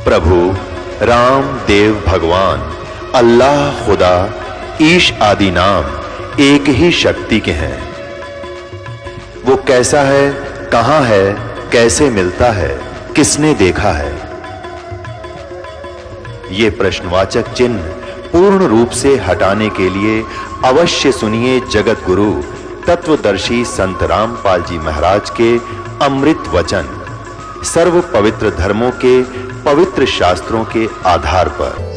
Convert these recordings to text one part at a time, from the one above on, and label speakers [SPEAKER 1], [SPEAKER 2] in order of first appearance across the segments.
[SPEAKER 1] प्रभु राम देव भगवान अल्लाह खुदा ईश आदि नाम एक ही शक्ति के हैं। वो कैसा है, कहां है, कैसे मिलता है, किसने देखा है? ये प्रश्नवाचक चिन्ह पूर्ण रूप से हटाने के लिए अवश्य सुनिए जगत गुरु तत्वदर्शी संत रामपाल जी महाराज के अमृत वचन, सर्व पवित्र धर्मों के पवित्र शास्त्रों के आधार पर।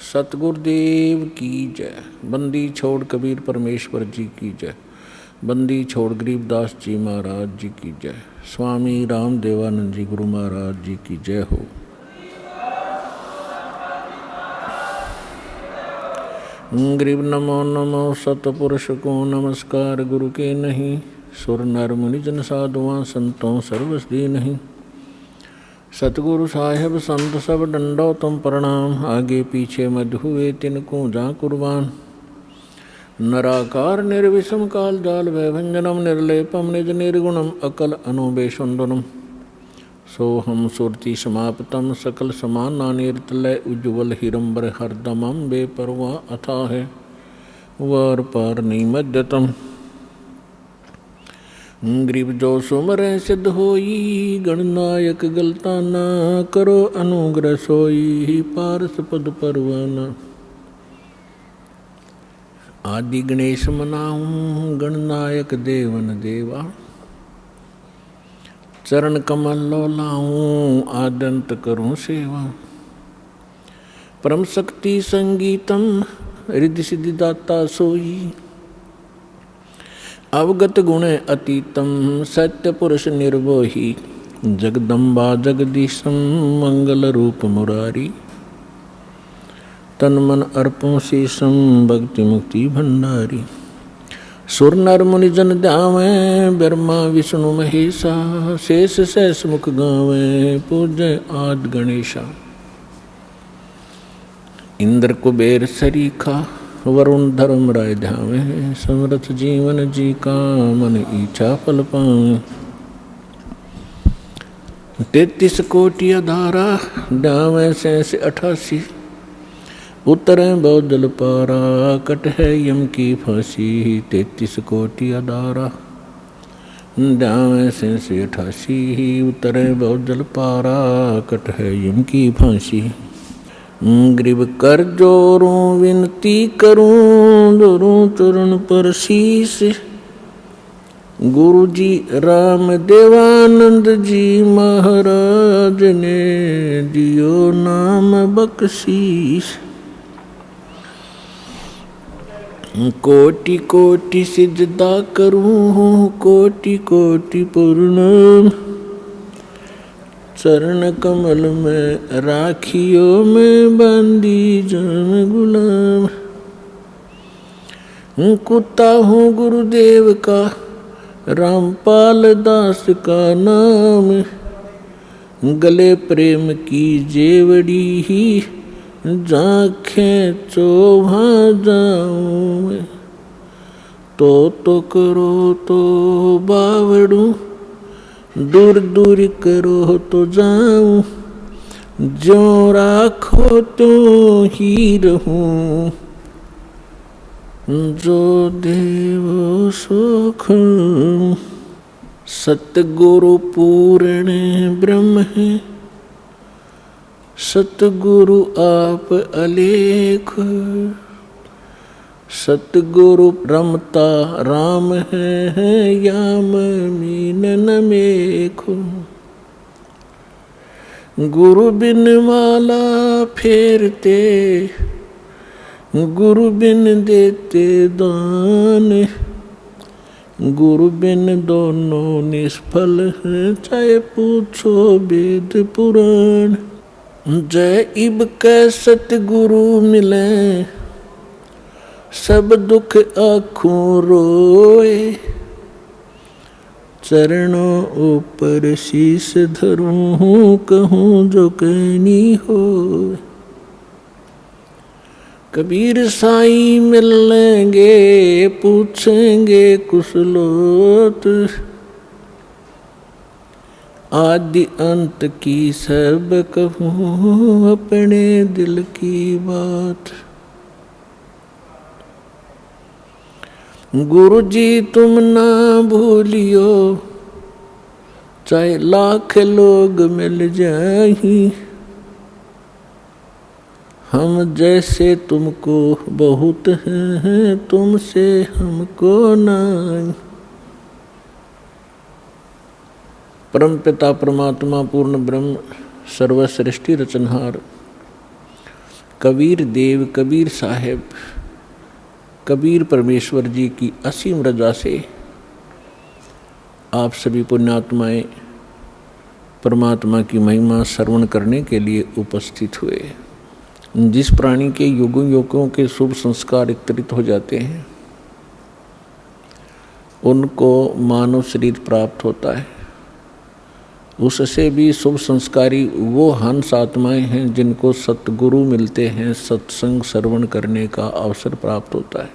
[SPEAKER 2] सतगुरुदेव की जय। बंदी छोड़ कबीर परमेश्वर जी की जय। बंदी छोड़ गरीबदास जी महाराज जी की जय। स्वामी राम देवानंद जी गुरु महाराज जी की जय हो। गरीब नमो नमो सतपुरुष को नमस्कार गुरु के नहीं। सुर नर मुनि जन साधुआं संतों सर्वसदी नहीं। सतगुरु साहेब संत सब डंडो तुम प्रणाम। आगे पीछे मध हुए तिनको जा कुर्बान। नराकार निर्विषम काल जाल वैभंजनम निर्लेपम निज निर्गुणम अकल अनुबेशुंदनम। सोहम सुरति समाप्तम सकल समाना निर्तलय उज्ज्वल हिरंबर हरदमम बेपरवा अथा है वर पार निमज्जतम। गरीब जो सुमर सिद्ध होई गणनायक गलता ना करो अनुग्रह सोई पारस पद परवाना। आदि गणेश मनाऊं गणनायक देवन देवा। चरण कमल लो लाऊं आदंत करूं सेवा। परम शक्ति संगीतम रिद्धि सिद्धि दाता सोई। अवगत गुण अतीतम सत्य पुरुष निर्वोही। जगदम्बा जगदीशम मंगल रूप मुरारी। तन मन अर्पों शीशम भक्ति मुक्ति भंडारी। सुर नर मुनि जन ध्यावे ब्रह्मा विष्णु महेशा। शेष सहस मुख गावे पूजय आद गणेशा। इंद्र कुबेर सरीखा वरुण धर्म राय ध्यावे। समर्थ जीवन जी का मन इच्छा फल पावे। 33 कोटि अधारा ध्यावे 88। उतरे बहुत जल पारा कट है यम की फांसी। 33 कोटि अधारा ध्यावे 88। उतरे बहुत जल पारा कट है यम की फांसी। गरीब कर जोरूं विनती करूं जोरूं चरण पर शीस। गुरु जी राम देवानंद जी महाराज ने दियो नाम बख्शीस। कोटि कोटि सिजदा करूं कोटि कोटि प्रणाम। चरण कमल में राखियो में बंदी जन गुलाम। कुत्ता हूँ गुरुदेव का रामपाल दास का नाम। गले प्रेम की जेवड़ी ही जाखें चोभा जाऊँ। तो करो तो बावड़ू दूर दूर करो तो जाऊं। जो राखो तो ही रहूं। जो देव सुख सतगुरु पूर्ण ब्रह्म है। सतगुरु आप अलेख सतगुरु रमता राम है याम मीन न मेखो। गुरु बिन माला फेरते, गुरु बिन देते दान। गुरु बिन दोनों निष्फल हैं, चाहे पूछो वेद पुराण। जय इब कै सतगुरु मिले, सब दुख आँखों रोए। चरणों ऊपर शीश धरूं, कहूँ जो कहनी हो। कबीर साईं मिल लेंगे, पूछेंगे कुशलोत। आदि अंत की सब कहूँ, अपने दिल की बात। गुरु जी तुम ना भूलियो, चाहे लाख लोग मिल जाएं। हम जैसे तुमको बहुत हैं, तुमसे हमको नहीं। परम पिता परमात्मा पूर्ण ब्रह्म सर्वसृष्टि रचनहार कबीर देव कबीर साहेब कबीर परमेश्वर जी की असीम रजा से आप सभी पुण्यात्माएं परमात्मा की महिमा श्रवण करने के लिए उपस्थित हुए। जिस प्राणी के युगों युगों के शुभ संस्कार एकत्रित हो जाते हैं उनको मानव शरीर प्राप्त होता है। उससे भी शुभ संस्कारी वो हंस आत्माएं हैं जिनको सतगुरु मिलते हैं, सत्संग श्रवण करने का अवसर प्राप्त होता है।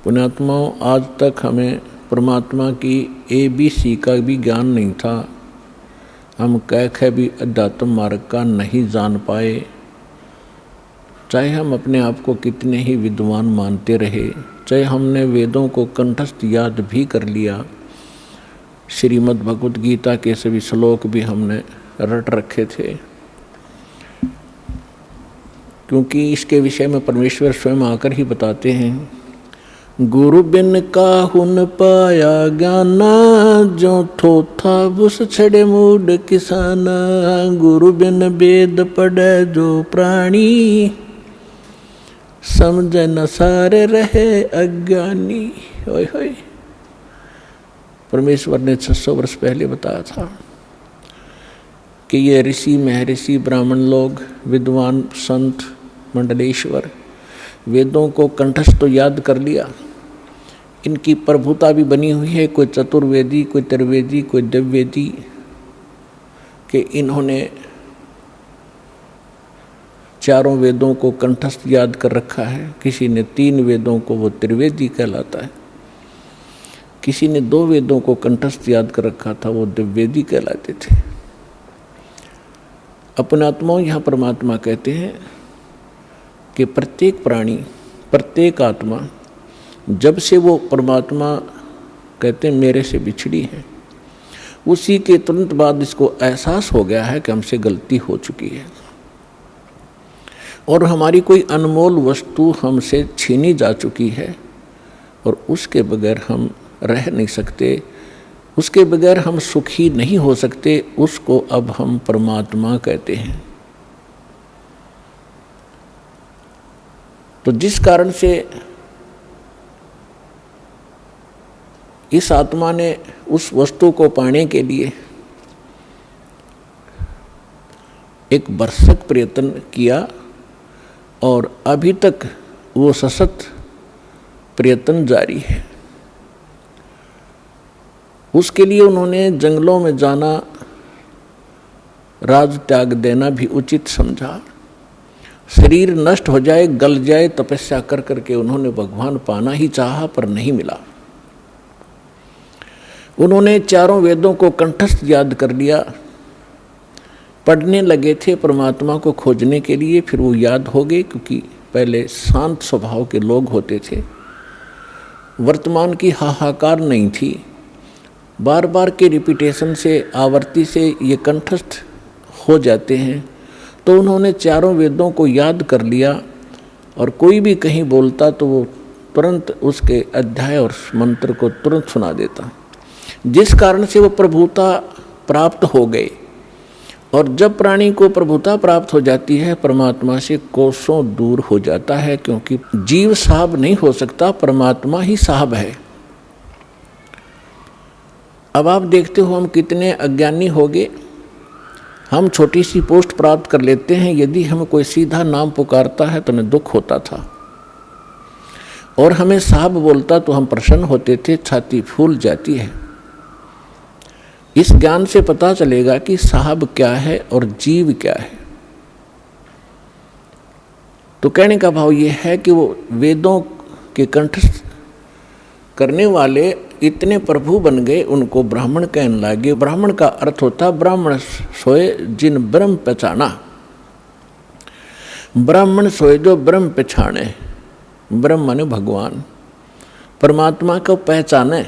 [SPEAKER 2] पुण्यात्माओं, आज तक हमें परमात्मा की ABC का भी ज्ञान नहीं था। हम कह भी अध्यात्म मार्ग का नहीं जान पाए, चाहे हम अपने आप को कितने ही विद्वान मानते रहे, चाहे हमने वेदों को कंठस्थ याद भी कर लिया, श्रीमद् भगवद गीता के सभी श्लोक भी हमने रट रखे थे, क्योंकि इसके विषय में परमेश्वर स्वयं आकर ही बताते हैं, गुरु बिन काहुन पाया ज्ञाना, जो थोथा बुस छड़े मूड किसाना। गुरु बिन वेद पढ़े जो प्राणी, समझ न सारे रहे अज्ञानी। होय होय। परमेश्वर ने 600 वर्ष पहले बताया था कि ये ऋषि महर्षि ब्राह्मण लोग, विद्वान संत मंडलेश्वर वेदों को कंठस्थ तो याद कर लिया, इनकी प्रभुता भी बनी हुई है। कोई चतुर्वेदी, कोई त्रिवेदी, कोई दिव्यवेदी के इन्होंने चारों वेदों को कंठस्थ याद कर रखा है। किसी ने 3 वेदों को, वो त्रिवेदी कहलाता है। किसी ने 2 वेदों को कंठस्थ याद कर रखा था, वो दिव्यवेदी कहलाते थे। अपने आत्माओं, यहाँ परमात्मा कहते हैं कि प्रत्येक प्राणी, प्रत्येक आत्मा, जब से वो परमात्मा कहते हैं मेरे से बिछड़ी है, उसी के तुरंत बाद इसको एहसास हो गया है कि हमसे गलती हो चुकी है और हमारी कोई अनमोल वस्तु हमसे छीनी जा चुकी है और उसके बगैर हम रह नहीं सकते, उसके बगैर हम सुखी नहीं हो सकते। उसको अब हम परमात्मा कहते हैं। तो जिस कारण से इस आत्मा ने उस वस्तु को पाने के लिए एक भरसक प्रयत्न किया और अभी तक वो सशक्त प्रयत्न जारी है। उसके लिए उन्होंने जंगलों में जाना, राज त्याग देना भी उचित समझा। शरीर नष्ट हो जाए, गल जाए, तपस्या कर करके उन्होंने भगवान पाना ही चाहा पर नहीं मिला। उन्होंने चारों वेदों को कंठस्थ याद कर लिया, पढ़ने लगे थे परमात्मा को खोजने के लिए। फिर वो याद हो गए, क्योंकि पहले शांत स्वभाव के लोग होते थे, वर्तमान की हाहाकार नहीं थी। बार बार के रिपीटेशन से, आवर्ती से ये कंठस्थ हो जाते हैं। तो उन्होंने चारों वेदों को याद कर लिया और कोई भी कहीं बोलता तो वो तुरंत उसके अध्याय और मंत्र को तुरंत सुना देता, जिस कारण से वो प्रभुता प्राप्त हो गए। और जब प्राणी को प्रभुता प्राप्त हो जाती है, परमात्मा से कोसों दूर हो जाता है, क्योंकि जीव साहब नहीं हो सकता, परमात्मा ही साहब है। अब आप देखते हो हम कितने अज्ञानी हो गए। हम छोटी सी पोस्ट प्राप्त कर लेते हैं, यदि हमें कोई सीधा नाम पुकारता है तो हमें दुख होता था, और हमें साहब बोलता तो हम प्रसन्न होते थे, छाती फूल जाती है। इस ज्ञान से पता चलेगा कि साहब क्या है और जीव क्या है। तो कहने का भाव ये है कि वो वेदों के कंठस्थ करने वाले इतने प्रभु बन गए, उनको ब्राह्मण कहने लगे। ब्राह्मण का अर्थ होता ब्राह्मण सोए जिन ब्रह्म पहचाना। ब्राह्मण सोए जो ब्रह्म पहचाने। ब्रह्म माने भगवान, परमात्मा को पहचाने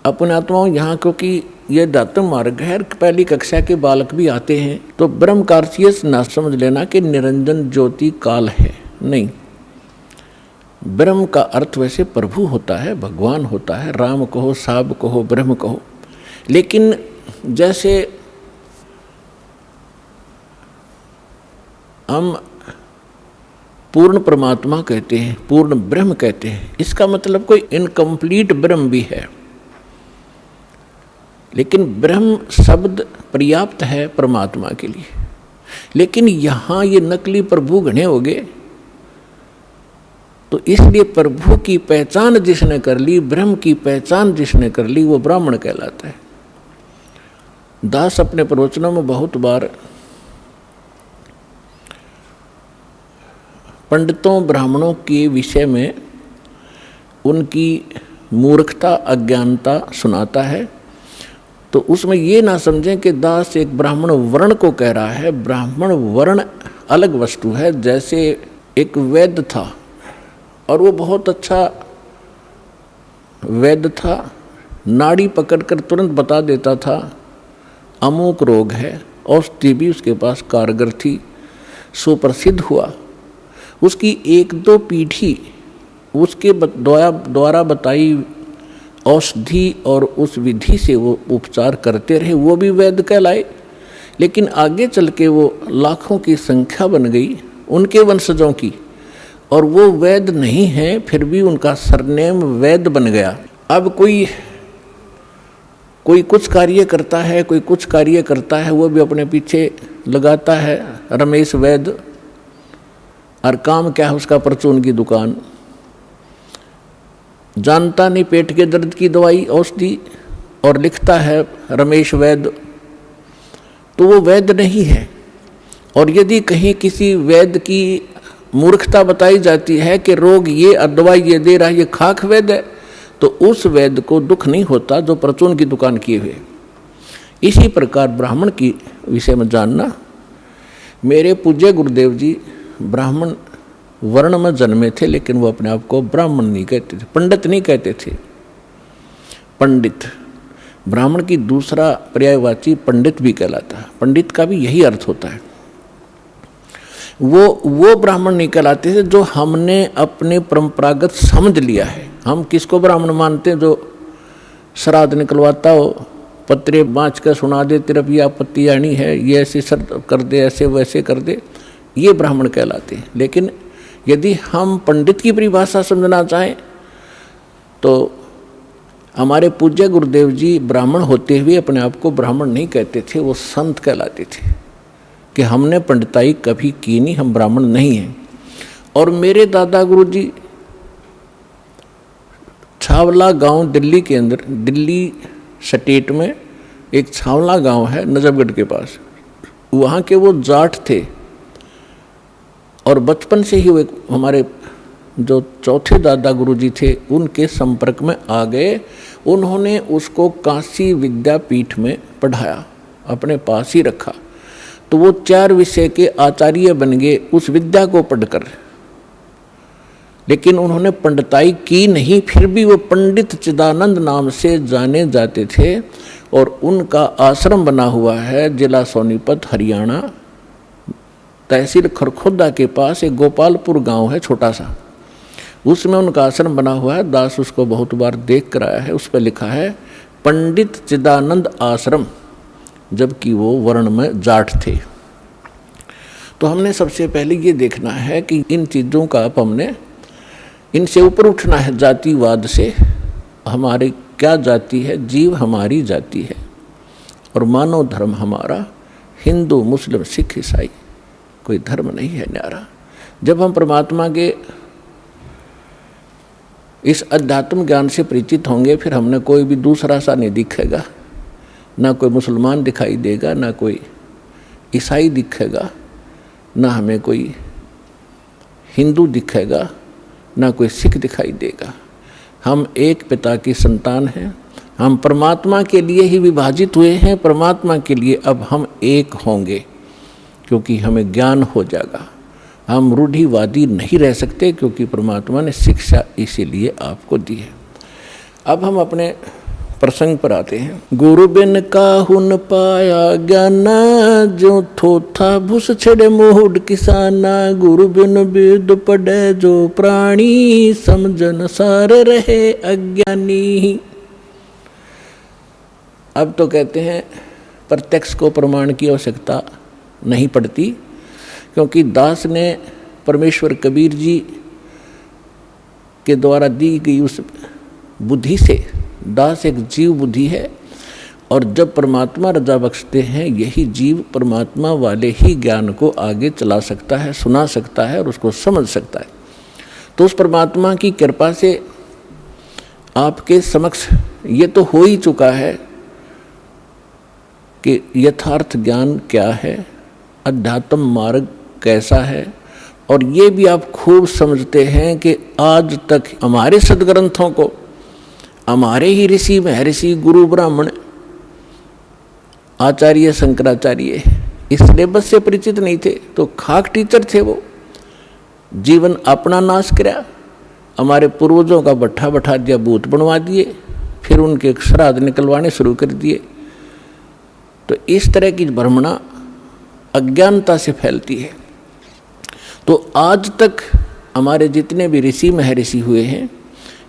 [SPEAKER 2] अपने आत्माओं। यहाँ क्योंकि ये दातम मार्ग है, पहली कक्षा के बालक भी आते हैं, तो ब्रह्म का अर्थ ये ना समझ लेना कि निरंजन ज्योति काल है, नहीं। ब्रह्म का अर्थ वैसे प्रभु होता है, भगवान होता है, राम कहो, साब कहो, ब्रह्म कहो। लेकिन जैसे हम पूर्ण परमात्मा कहते हैं, पूर्ण ब्रह्म कहते हैं, इसका मतलब कोई इनकम्प्लीट ब्रह्म भी है। लेकिन ब्रह्म शब्द पर्याप्त है परमात्मा के लिए। लेकिन यहाँ ये नकली प्रभु घने हो गए, तो इसलिए प्रभु की पहचान जिसने कर ली, ब्रह्म की पहचान जिसने कर ली, वो ब्राह्मण कहलाता है। दास अपने प्रवचनों में बहुत बार पंडितों ब्राह्मणों के विषय में उनकी मूर्खता अज्ञानता सुनाता है। तो उसमें ये ना समझें कि दास एक ब्राह्मण वर्ण को कह रहा है। ब्राह्मण वर्ण अलग वस्तु है। जैसे एक वैद्य था और वो बहुत अच्छा वैद्य था, नाड़ी पकड़कर तुरंत बता देता था अमुक रोग है, औषधि भी उसके पास कारगर थी, सुप्रसिद्ध हुआ। उसकी एक दो पीढ़ी उसके द्वारा बताई औषधि और उस विधि से वो उपचार करते रहे, वो भी वैद्य कहलाए। लेकिन आगे चल के वो लाखों की संख्या बन गई उनके वंशजों की, और वो वैद्य नहीं है, फिर भी उनका सरनेम वैद्य बन गया। अब कोई कुछ कार्य करता है, कोई कुछ कार्य करता है, वो भी अपने पीछे लगाता है रमेश वैद्य, और काम क्या है उसका, परचून की दुकान। जानता नहीं पेट के दर्द की दवाई औषधि, और लिखता है रमेश वैद्य, तो वो वैद्य नहीं है। और यदि कहीं किसी वैद्य की मूर्खता बताई जाती है कि रोग ये और दवाई ये दे रहा है, ये खाक वैद्य है, तो उस वैद्य को दुख नहीं होता जो परचून की दुकान किए हुए। इसी प्रकार ब्राह्मण की विषय में जानना। मेरे पूज्य गुरुदेव जी ब्राह्मण वर्ण में जन्मे थे, लेकिन वो अपने आप को ब्राह्मण नहीं कहते थे, पंडित नहीं कहते थे। पंडित ब्राह्मण की दूसरा पर्यायवाची पंडित भी कहलाता है। पंडित का भी यही अर्थ होता है। वो ब्राह्मण नहीं कहलाते थे जो हमने अपने परंपरागत समझ लिया है। हम किसको ब्राह्मण मानते हैं? जो श्राद्ध निकलवाता हो, पत्रे बाँच कर सुना दे, तेरा भी आपत्ति आनी है, ये ऐसे सर कर दे, ऐसे वैसे कर दे, ये ब्राह्मण कहलाते हैं। लेकिन यदि हम पंडित की परिभाषा समझना चाहें तो हमारे पूज्य गुरुदेव जी ब्राह्मण होते हुए अपने आप को ब्राह्मण नहीं कहते थे, वो संत कहलाते थे कि हमने पंडिताई कभी की नहीं, हम ब्राह्मण नहीं हैं। और मेरे दादा गुरु जी छावला गांव दिल्ली के अंदर, दिल्ली स्टेट में एक छावला गांव है नजफगढ़ के पास, वहाँ के वो जाट थे। और बचपन से ही वो हमारे जो चौथे दादा गुरुजी थे उनके संपर्क में आ गए। उन्होंने उसको काशी विद्यापीठ में पढ़ाया, अपने पास ही रखा, तो वो 4 विषय के आचार्य बन गए उस विद्या को पढ़कर। लेकिन उन्होंने पंडिताई की नहीं, फिर भी वो पंडित चिदानंद नाम से जाने जाते थे। और उनका आश्रम बना हुआ है जिला सोनीपत हरियाणा, तहसील खरखोदा के पास एक गोपालपुर गांव है छोटा सा, उसमें उनका आश्रम बना हुआ है। दास उसको बहुत बार देख कर आया है। उस पर लिखा है पंडित चिदानंद आश्रम, जबकि वो वर्ण में जाट थे। तो हमने सबसे पहले ये देखना है कि इन चीज़ों का अब हमने इनसे ऊपर उठना है, जातिवाद से। हमारी क्या जाति है? जीव हमारी जाति है और मानव धर्म हमारा हिंदू मुस्लिम सिख ईसाई, कोई धर्म नहीं है न्यारा। जब हम परमात्मा के इस अध्यात्म ज्ञान से परिचित होंगे, फिर हमने कोई भी दूसरा सा नहीं दिखेगा, ना कोई मुसलमान दिखाई देगा, ना कोई ईसाई दिखेगा, ना हमें कोई हिंदू दिखेगा, ना कोई सिख दिखाई देगा। हम एक पिता की संतान हैं, हम परमात्मा के लिए ही विभाजित हुए हैं, परमात्मा के लिए अब हम एक होंगे क्योंकि हमें ज्ञान हो जाएगा। हम रूढ़िवादी नहीं रह सकते क्योंकि परमात्मा ने शिक्षा इसीलिए आपको दी है। अब हम अपने प्रसंग पर आते हैं। गुरु बिन काहू न पाया ज्ञाना, जो थोथा भूस छड़े मोहड किसाना। गुरु बिन वेद पढ़े जो प्राणी, समझन सारे रहे अज्ञानी। अब तो कहते हैं प्रत्यक्ष को प्रमाण की आवश्यकता नहीं पड़ती, क्योंकि दास ने परमेश्वर कबीर जी के द्वारा दी गई उस बुद्धि से, दास एक जीव बुद्धि है और जब परमात्मा रजा बख्शते हैं, यही जीव परमात्मा वाले ही ज्ञान को आगे चला सकता है, सुना सकता है और उसको समझ सकता है। तो उस परमात्मा की कृपा से आपके समक्ष ये तो हो ही चुका है कि यथार्थ ज्ञान क्या है, अध्यात्म मार्ग कैसा है, और ये भी आप खूब समझते हैं कि आज तक हमारे सदग्रंथों को हमारे ही ऋषि महर्षि गुरु ब्राह्मण आचार्य शंकराचार्य इस सिलेबस से परिचित नहीं थे, तो खाक टीचर थे वो। जीवन अपना नाश किया, हमारे पूर्वजों का भट्ठा बैठा दिया, भूत बनवा दिए, फिर उनके श्राद्ध निकलवाने शुरू कर दिए। तो इस तरह की भ्रमणा अज्ञानता से फैलती है। तो आज तक हमारे जितने भी ऋषि महर्षि हुए हैं,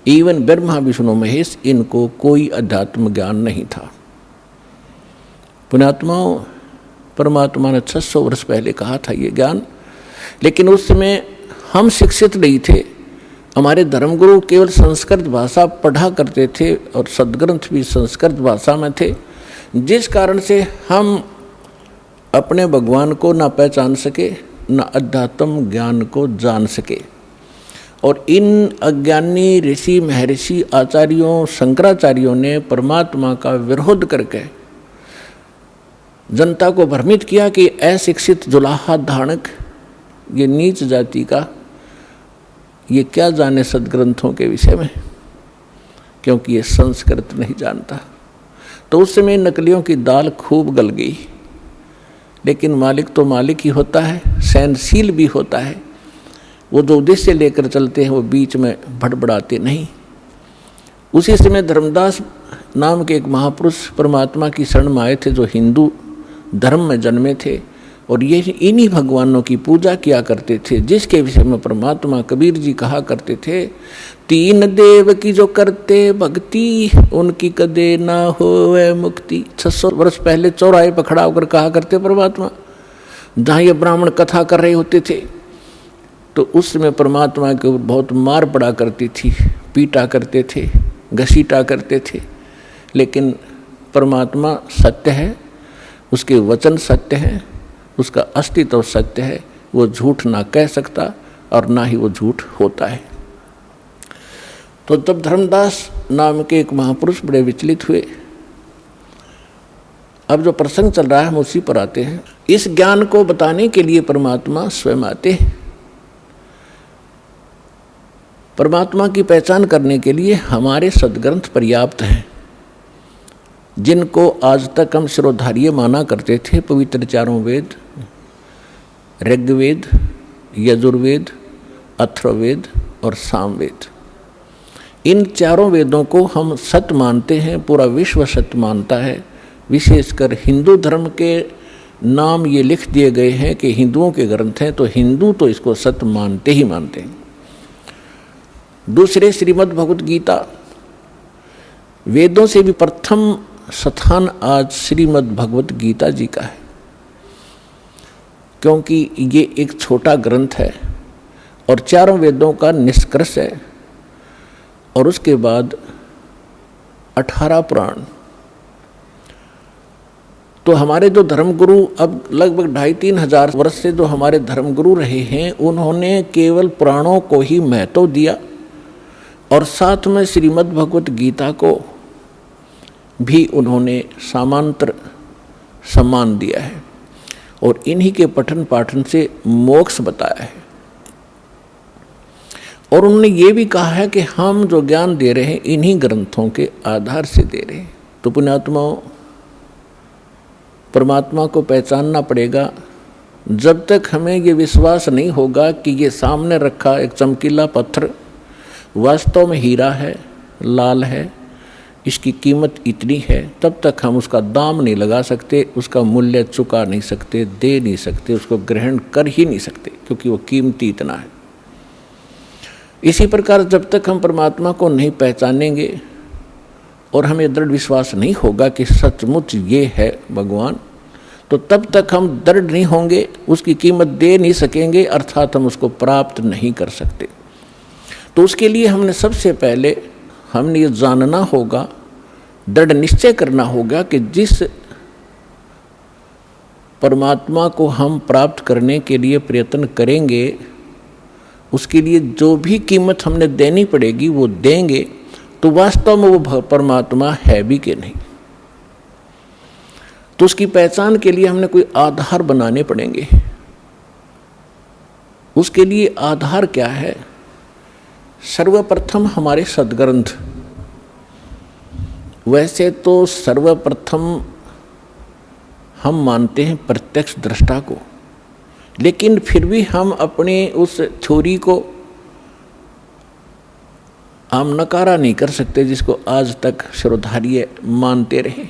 [SPEAKER 2] इवन ब्रह्मा विष्णु महेश, इनको कोई अध्यात्म ज्ञान नहीं था। पुण्यात्माओं, परमात्मा ने 600 वर्ष पहले कहा था ये ज्ञान, लेकिन उस समय हम शिक्षित नहीं थे। हमारे धर्मगुरु केवल संस्कृत भाषा पढ़ा करते थे और सदग्रंथ भी संस्कृत भाषा में थे, जिस कारण से हम अपने भगवान को ना पहचान सके, ना अध्यात्म ज्ञान को जान सके। और इन अज्ञानी ऋषि महर्षि आचार्यों शंकराचार्यों ने परमात्मा का विरोध करके जनता को भ्रमित किया कि अशिक्षित जुलाहा धानक, ये नीच जाति का, ये क्या जाने सदग्रंथों के विषय में, क्योंकि ये संस्कृत नहीं जानता। तो उस समय नकलियों की दाल खूब गल गई, लेकिन मालिक तो मालिक ही होता है, सहनशील भी होता है। वो जो उद्देश्य लेकर चलते हैं वो बीच में भड़बड़ाते नहीं। उसी समय धर्मदास नाम के एक महापुरुष परमात्मा की शरण में आए थे, जो हिंदू धर्म में जन्मे थे और ये इन्हीं भगवानों की पूजा किया करते थे, जिसके विषय में परमात्मा कबीर जी कहा करते थे, तीन देव की जो करते भक्ति, उनकी कदे ना होवे मुक्ति। 600 वर्ष पहले चौराहे पर खड़ा होकर कहा करते परमात्मा, जहाँ ये ब्राह्मण कथा कर रहे होते थे। तो उस समय परमात्मा के ऊपर बहुत मार पड़ा करती थी, पीटा करते थे, घसीटा करते थे। लेकिन परमात्मा सत्य है, उसके वचन सत्य हैं, उसका अस्तित्व सत्य है, वो झूठ ना कह सकता और ना ही वो झूठ होता है। तो जब धर्मदास नाम के एक महापुरुष बड़े विचलित हुए, अब जो प्रसंग चल रहा है हम उसी पर आते हैं। इस ज्ञान को बताने के लिए परमात्मा स्वयं आते हैं। परमात्मा की पहचान करने के लिए हमारे सदग्रंथ पर्याप्त हैं, जिनको आज तक हम शिरोधार्य माना करते थे। पवित्र चारों वेद, ऋग्वेद, यजुर्वेद, अथर्ववेद और सामवेद, इन चारों वेदों को हम सत्य मानते हैं, पूरा विश्व सत्य मानता है। विशेषकर हिंदू धर्म के नाम ये लिख दिए गए हैं कि हिंदुओं के ग्रंथ हैं, तो हिंदू तो इसको सत्य मानते ही मानते हैं। दूसरे श्रीमद् भगवत गीता, वेदों से भी प्रथम स्थान आज श्रीमद् भगवत गीता जी का है, क्योंकि ये एक छोटा ग्रंथ है और चारों वेदों का निष्कर्ष है, और उसके बाद 18 पुराण। तो हमारे जो धर्मगुरु अब लगभग 2,500-3 हजार वर्ष से जो हमारे धर्मगुरु रहे हैं, उन्होंने केवल पुराणों को ही महत्व दिया और साथ में श्रीमद् भगवत गीता को भी उन्होंने समांतर सम्मान दिया है और इन्हीं के पठन पाठन से मोक्ष बताया है। और उन्होंने ये भी कहा है कि हम जो ज्ञान दे रहे हैं इन्हीं ग्रंथों के आधार से दे रहे हैं। तो पुण्यात्माओं, परमात्मा को पहचानना पड़ेगा। जब तक हमें ये विश्वास नहीं होगा कि ये सामने रखा एक चमकीला पत्थर वास्तव में हीरा है, लाल है, इसकी कीमत इतनी है, तब तक हम उसका दाम नहीं लगा सकते, उसका मूल्य चुका नहीं सकते, दे नहीं सकते, उसको ग्रहण कर ही नहीं सकते, क्योंकि वो कीमती इतना है। इसी प्रकार जब तक हम परमात्मा को नहीं पहचानेंगे और हमें दृढ़ विश्वास नहीं होगा कि सचमुच ये है भगवान, तो तब तक हम दृढ़ नहीं होंगे, उसकी कीमत दे नहीं सकेंगे, अर्थात हम उसको प्राप्त नहीं कर सकते। तो उसके लिए हमने सबसे पहले ये जानना होगा, दृढ़ निश्चय करना होगा कि जिस परमात्मा को हम प्राप्त करने के लिए प्रयत्न करेंगे, उसके लिए जो भी कीमत हमने देनी पड़ेगी वो देंगे, तो वास्तव में वो परमात्मा है भी कि नहीं। तो उसकी पहचान के लिए हमने कोई आधार बनाने पड़ेंगे। उसके लिए आधार क्या है? सर्वप्रथम हमारे सद्ग्रंथ। वैसे तो सर्वप्रथम हम मानते हैं प्रत्यक्ष दृष्टा को, लेकिन फिर भी हम अपने उस थ्योरी को हम नकारा नहीं कर सकते, जिसको आज तक श्रोधार्य मानते रहे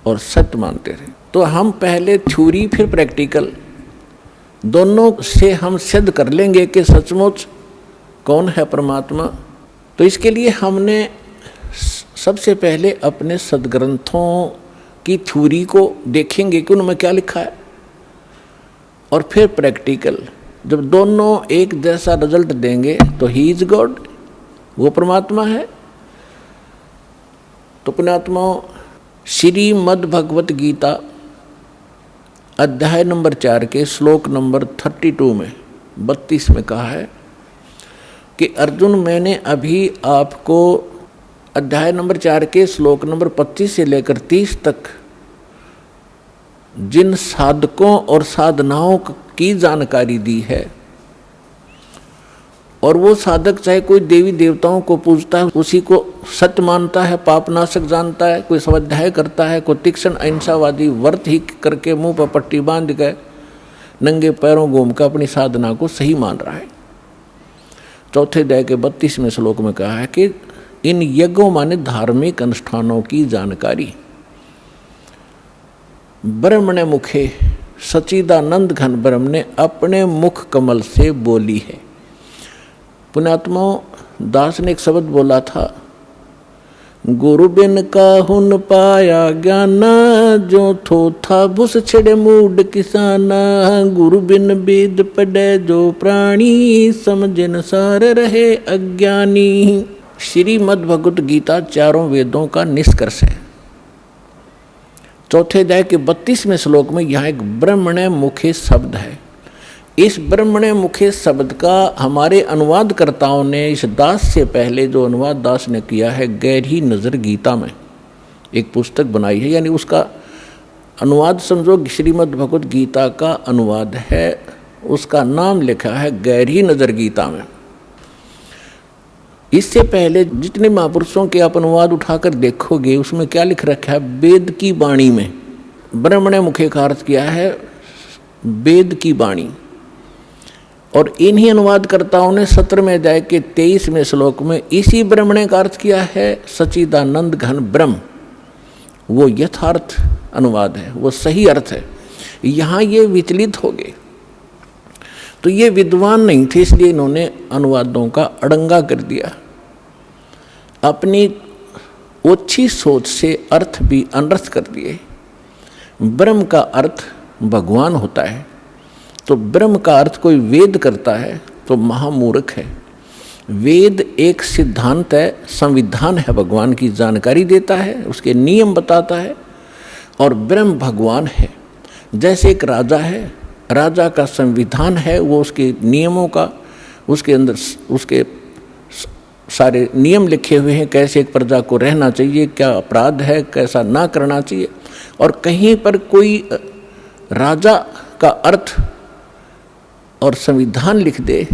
[SPEAKER 2] और सत्य मानते रहे। तो हम पहले थ्योरी फिर प्रैक्टिकल दोनों से हम सिद्ध कर लेंगे कि सचमुच कौन है परमात्मा। तो इसके लिए हमने सबसे पहले अपने सद्ग्रंथों की थ्योरी को देखेंगे कि उनमें क्या लिखा है, और फिर प्रैक्टिकल। जब दोनों एक जैसा रिजल्ट देंगे तो ही इज गॉड, वो परमात्मा है। तो पुण्यात्माओं, श्रीमद् भगवत गीता अध्याय नंबर 4 के श्लोक नंबर 32 में 32 में कहा है कि अर्जुन, मैंने अभी आपको अध्याय नंबर 4 के श्लोक नंबर 25 से लेकर 30 तक जिन साधकों और साधनाओं की जानकारी दी है, और वो साधक चाहे कोई देवी देवताओं को पूजता है, उसी को सत्य मानता है, पापनाशक जानता है, कोई स्वाध्याय करता है, कोई तीक्ष्ण अहिंसावादी व्रत ही करके मुंह पर पट्टी बांध गए नंगे पैरों घूम कर अपनी साधना को सही मान रहा है। चौथे अध्याय के 32वें श्लोक में कहा है कि इन यज्ञों माने धार्मिक अनुष्ठानों की जानकारी ब्रह्मणे मुखे सच्चिदानंद घन ब्रह्म ने अपने मुख कमल से बोली है। पुण्यात्माओं, दास ने एक शब्द बोला था, गुरु बिन काहुन पाया ज्ञान, जो थो था भुस छिड़े मूड किसाना, गुरु बिन वेद पढ़े जो प्राणी, समझन सार रहे अज्ञानी। श्रीमद् भगवत गीता चारों वेदों का निष्कर्ष है। चौथे अध्याय के 32वें श्लोक में यहाँ एक ब्रह्मणे मुखे शब्द है। इस ब्रह्मणे मुखे शब्द का हमारे अनुवादकर्ताओं ने इस दास से पहले जो अनुवाद दास ने किया है, गहरी नज़र गीता में एक पुस्तक बनाई है, यानी उसका अनुवाद समझो श्रीमद् भगवत गीता का अनुवाद है। उसका नाम लिखा है गहरी नज़र गीता में। इससे पहले जितने महापुरुषों के आप अनुवाद उठाकर देखोगे, उसमें क्या लिख रखा है? वेद की वाणी में ब्रह्मणे मुखे का अर्थ किया है वेद की वाणी। और इन्हीं अनुवादकर्ताओं ने 17वें अध्याय के 23वें श्लोक में इसी ब्रह्मणे का अर्थ किया है सच्चिदानंद घन ब्रह्म। वो यथार्थ अनुवाद है, वो सही अर्थ है। यहाँ ये विचलित हो गए, तो ये विद्वान नहीं थे, इसलिए इन्होंने अनुवादों का अड़ंगा कर दिया। अपनी ओछी सोच से अर्थ भी अनर्थ कर दिए। ब्रह्म का अर्थ भगवान होता है, तो ब्रह्म का अर्थ कोई वेद करता है तो महामूर्ख है। वेद एक सिद्धांत है, संविधान है, भगवान की जानकारी देता है, उसके नियम बताता है, और ब्रह्म भगवान है। जैसे एक राजा है, राजा का संविधान है, वो उसके नियमों का, उसके अंदर उसके सारे नियम लिखे हुए हैं, कैसे एक प्रजा को रहना चाहिए, क्या अपराध है, कैसा ना करना चाहिए। और कहीं पर कोई राजा का अर्थ और संविधान लिख दे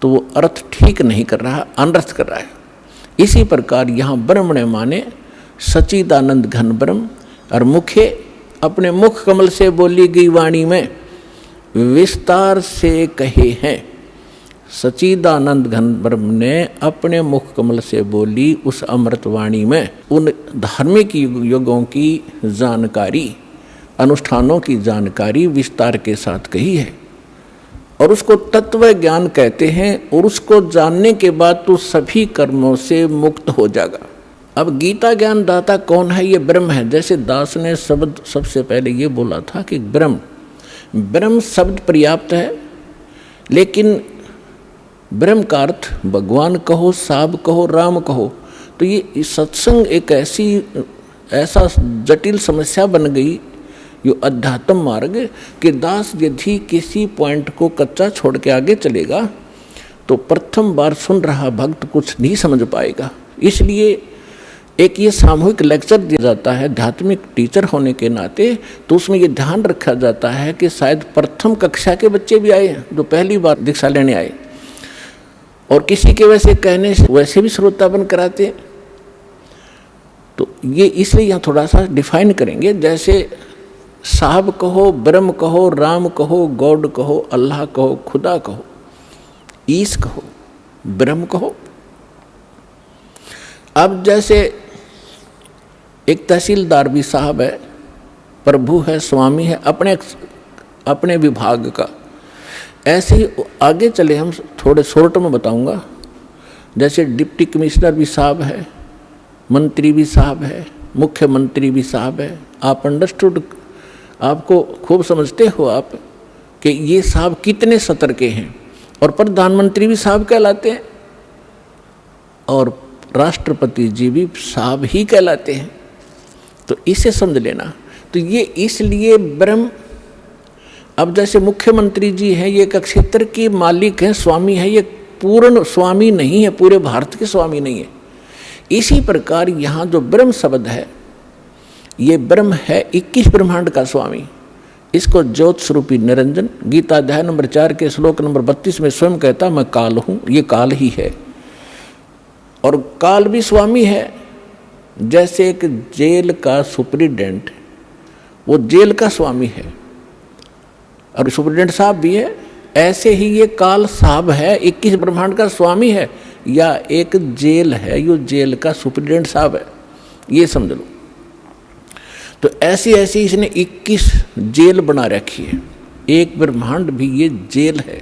[SPEAKER 2] तो वो अर्थ ठीक नहीं कर रहा, अनर्थ कर रहा है। इसी प्रकार यहाँ ब्रह्म ने माने सच्चिदानंद घन ब्रह्म, और मुखे अपने मुख कमल से बोली गई वाणी में विस्तार से कहे हैं। सच्चिदानंद घन ब्रह्म ने अपने मुख कमल से बोली उस अमृत वाणी में उन धार्मिक युगों की जानकारी, अनुष्ठानों की जानकारी विस्तार के साथ कही है, और उसको तत्व ज्ञान कहते हैं। और उसको जानने के बाद तो सभी कर्मों से मुक्त हो जाएगा। अब गीता ज्ञान दाता कौन है? ये ब्रह्म है। जैसे दास ने शब्द सबसे पहले ये बोला था कि ब्रह्म शब्द पर्याप्त है, लेकिन ब्रह्म का अर्थ भगवान कहो, साब कहो, राम कहो, तो ये सत्संग एक ऐसा जटिल समस्या बन गई, यो अध्यात्म मार्ग, कि दास यदि किसी पॉइंट को कच्चा छोड़ के आगे चलेगा तो प्रथम बार सुन रहा भक्त कुछ नहीं समझ पाएगा। इसलिए एक ये सामूहिक लेक्चर दिया जाता है आध्यात्मिक टीचर होने के नाते, तो उसमें ये ध्यान रखा जाता है कि शायद प्रथम कक्षा के बच्चे भी आए जो पहली बार दीक्षा लेने आए, और किसी के वैसे कहने से वैसे भी श्रोतापन कराते हैं। तो ये इसलिए यहाँ थोड़ा सा डिफाइन करेंगे। जैसे साहब कहो, ब्रह्म कहो, राम कहो, गॉड कहो, अल्लाह कहो, खुदा कहो, ईश कहो, ब्रह्म कहो। अब जैसे एक तहसीलदार भी साहब है, प्रभु है, स्वामी है अपने विभाग का। ऐसे ही आगे चले, हम थोड़े शॉर्ट में बताऊंगा। जैसे डिप्टी कमिश्नर भी साहब है, मंत्री भी साहब है, मुख्यमंत्री भी साहब है। आप अंडरस्टूड, आपको खूब समझते हो आप कि ये साहब कितने सतर के हैं। और प्रधानमंत्री भी साहब कहलाते हैं, और राष्ट्रपति जी भी साहब ही कहलाते हैं। तो इसे समझ लेना। तो ये इसलिए ब्रह्म, अब जैसे मुख्यमंत्री जी हैं, ये एक क्षेत्र के मालिक हैं, स्वामी है, ये पूर्ण स्वामी नहीं है, पूरे भारत के स्वामी नहीं है। इसी प्रकार यहाँ जो ब्रह्म शब्द है, ये ब्रह्म है 21 ब्रह्मांड का स्वामी। इसको ज्योत स्वरूपी निरंजन गीता अध्याय नंबर 4 के श्लोक नंबर 32 में स्वयं कहता, मैं काल हूँ, ये काल ही है। और काल भी स्वामी है। जैसे एक जेल का सुप्रिटेंडेंट, वो जेल का स्वामी है, और सुप्रिटेंडेंट साहब भी है, ऐसे ही ये काल साहब है, 21 ब्रह्मांड का स्वामी है, या एक जेल है, यो जेल का सुप्रिटेंडेंट साहब है, ये समझ लो। तो ऐसी ऐसी इसने 21 जेल बना रखी है, एक ब्रह्मांड भी ये जेल है।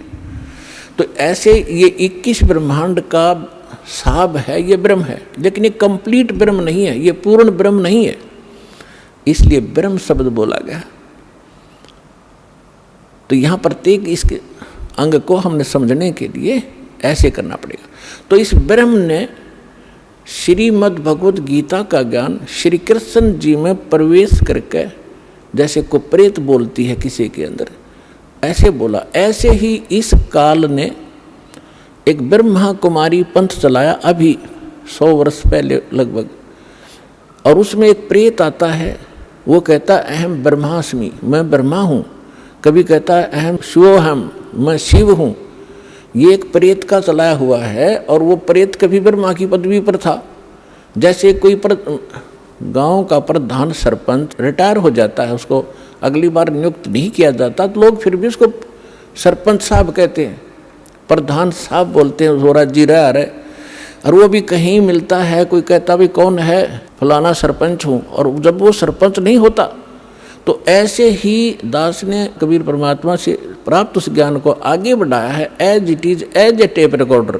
[SPEAKER 2] तो ऐसे ये 21 ब्रह्मांड का साहब है, ये ब्रह्म है, लेकिन ये कंप्लीट ब्रह्म नहीं है, ये पूर्ण ब्रह्म नहीं है, इसलिए ब्रह्म शब्द बोला गया। तो यहाँ प्रत्येक इसके अंग को हमने समझने के लिए ऐसे करना पड़ेगा। तो इस ब्रह्म ने श्रीमद् भगवद गीता का ज्ञान श्री कृष्ण जी में प्रवेश करके, जैसे को प्रेत बोलती है किसी के अंदर, ऐसे बोला। ऐसे ही इस काल ने एक ब्रह्मा कुमारी पंथ चलाया अभी 100 वर्ष पहले लगभग, और उसमें एक प्रेत आता है, वो कहता अहम ब्रह्मास्मि, मैं ब्रह्मा हूँ। कभी कहता है अहम शिवोहम, मैं शिव हूँ। ये एक प्रेत का चलाया हुआ है, और वो प्रेत कभी ब्रह्मा की पदवी पर था। जैसे कोई गांव का प्रधान सरपंच रिटायर हो जाता है, उसको अगली बार नियुक्त नहीं किया जाता, तो लोग फिर भी उसको सरपंच साहब कहते हैं, प्रधान साहब बोलते हैं, वो राज्य रह रहे। और वो भी कहीं मिलता है, कोई कहता भाई कौन है, फलाना सरपंच हूँ, और जब वो सरपंच नहीं होता तो ऐसे ही दास ने कबीर परमात्मा से प्राप्त उस ज्ञान को आगे बढ़ाया है as it is, as a tape recorder.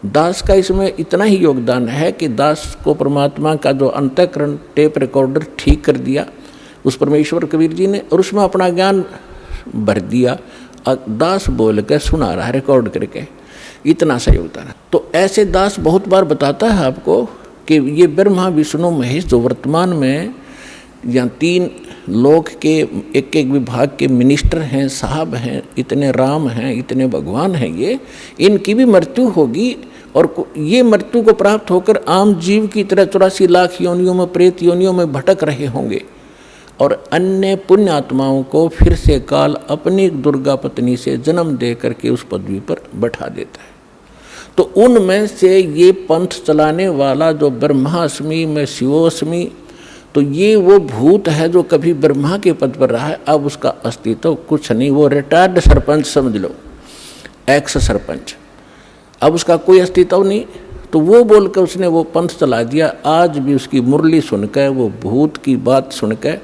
[SPEAKER 2] Das का इसमें इतना ही योगदान है कि दास को परमात्मा का जो अंतःकरण टेप रिकॉर्डर ठीक कर दिया उस परमेश्वर कबीर जी ने, और उसमें अपना ज्ञान भर दिया। दास बोल के सुना रहा है रिकॉर्ड करके, इतना सा योगदान है। तो ऐसे दास बहुत बार बताता है आपको कि ये ब्रह्मा विष्णु महेश जो वर्तमान में यहाँ 3 लोक के एक एक विभाग के मिनिस्टर हैं, साहब हैं, इतने राम हैं, इतने भगवान हैं, ये इनकी भी मृत्यु होगी, और ये मृत्यु को प्राप्त होकर आम जीव की तरह 84 लाख योनियों में, प्रेत योनियों में भटक रहे होंगे, और अन्य पुण्य आत्माओं को फिर से काल अपनी दुर्गा पत्नी से जन्म दे करके उस पदवी पर बैठा देता है। तो उनमें से ये पंथ चलाने वाला जो ब्रह्मास्मि में शिवोस्मि, तो ये वो भूत है जो कभी ब्रह्मा के पद पर रहा है, अब उसका अस्तित्व कुछ नहीं, वो रिटायर्ड सरपंच समझ लो, एक्स सरपंच, अब उसका कोई अस्तित्व नहीं। तो वो बोल कर उसने वो पंथ चला दिया। आज भी उसकी मुरली सुनकर, वो भूत की बात सुनकर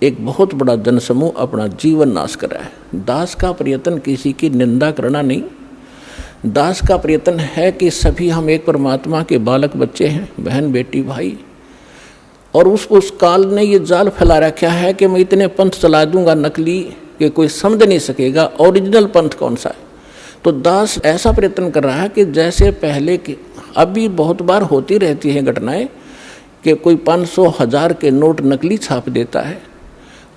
[SPEAKER 2] एक बहुत बड़ा जनसमूह अपना जीवन नाश कर रहा है। दास का प्रयत्न किसी की निंदा करना नहीं, दास का प्रयत्न है कि सभी हम एक परमात्मा के बालक बच्चे हैं, बहन बेटी भाई, और उस काल ने ये जाल फैला रखा है कि मैं इतने पंथ चला दूंगा नकली कि कोई समझ नहीं सकेगा ओरिजिनल पंथ कौन सा है। तो दास ऐसा प्रयत्न कर रहा है कि जैसे पहले के, अभी बहुत बार होती रहती हैं घटनाएं कि कोई 500,000 के नोट नकली छाप देता है,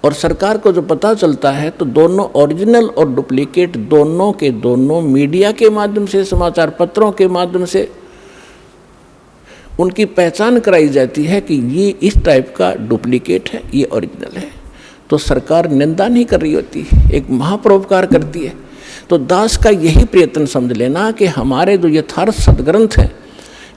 [SPEAKER 2] और सरकार को जो पता चलता है तो दोनों ओरिजिनल और डुप्लीकेट दोनों के दोनों मीडिया के माध्यम से, समाचार पत्रों के माध्यम से उनकी पहचान कराई जाती है कि ये इस टाइप का डुप्लीकेट है, ये ओरिजिनल है। तो सरकार निंदा नहीं कर रही होती, एक महापरोपकार करती है। तो दास का यही प्रयत्न समझ लेना कि हमारे जो यथार्थ सदग्रंथ हैं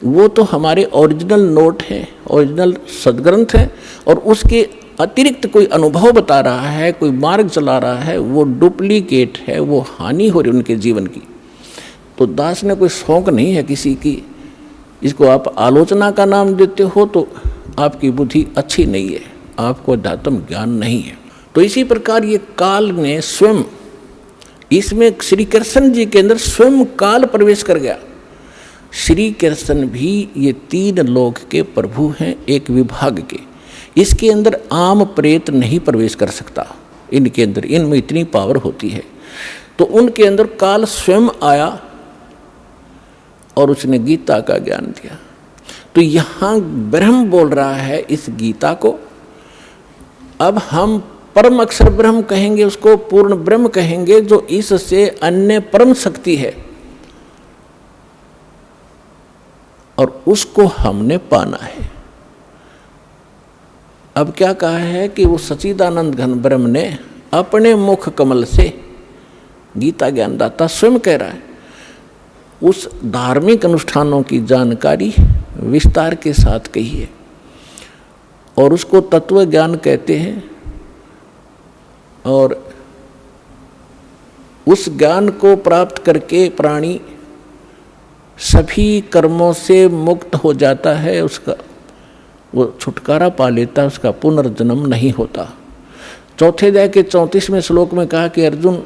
[SPEAKER 2] वो तो हमारे ओरिजिनल नोट हैं, ओरिजिनल सदग्रंथ हैं, और उसके अतिरिक्त कोई अनुभव बता रहा है, कोई मार्ग चला रहा है, वो डुप्लीकेट है, वो हानि हो रही उनके जीवन की। तो दास ने कोई शौक नहीं है किसी की, इसको आप आलोचना का नाम देते हो तो आपकी बुद्धि अच्छी नहीं है, आपको अध्यात्म ज्ञान नहीं है। तो इसी प्रकार ये काल ने स्वयं, इसमें श्री कृष्ण जी के अंदर स्वयं काल प्रवेश कर गया। श्री कृष्ण भी ये 3 लोक के प्रभु हैं, एक विभाग के, इसके अंदर आम प्रेत नहीं प्रवेश कर सकता, इनके अंदर, इनमें इतनी पावर होती है। तो उनके अंदर काल स्वयं आया और उसने गीता का ज्ञान दिया। तो यहाँ ब्रह्म बोल रहा है इस गीता को, अब हम परम अक्षर ब्रह्म कहेंगे, उसको पूर्ण ब्रह्म कहेंगे, जो इससे अन्य परम शक्ति है, और उसको हमने पाना है। अब क्या कहा है कि वो सच्चिदानंद घन ब्रह्म ने अपने मुख कमल से, गीता ज्ञानदाता स्वयं कह रहा है, उस धार्मिक अनुष्ठानों की जानकारी विस्तार के साथ कही है, और उसको तत्व ज्ञान कहते हैं। और उस ज्ञान को प्राप्त करके प्राणी सभी कर्मों से मुक्त हो जाता है, उसका वो छुटकारा पा लेता है, उसका पुनर्जन्म नहीं होता। चौथे अध्याय के 34वें श्लोक में कहा कि अर्जुन,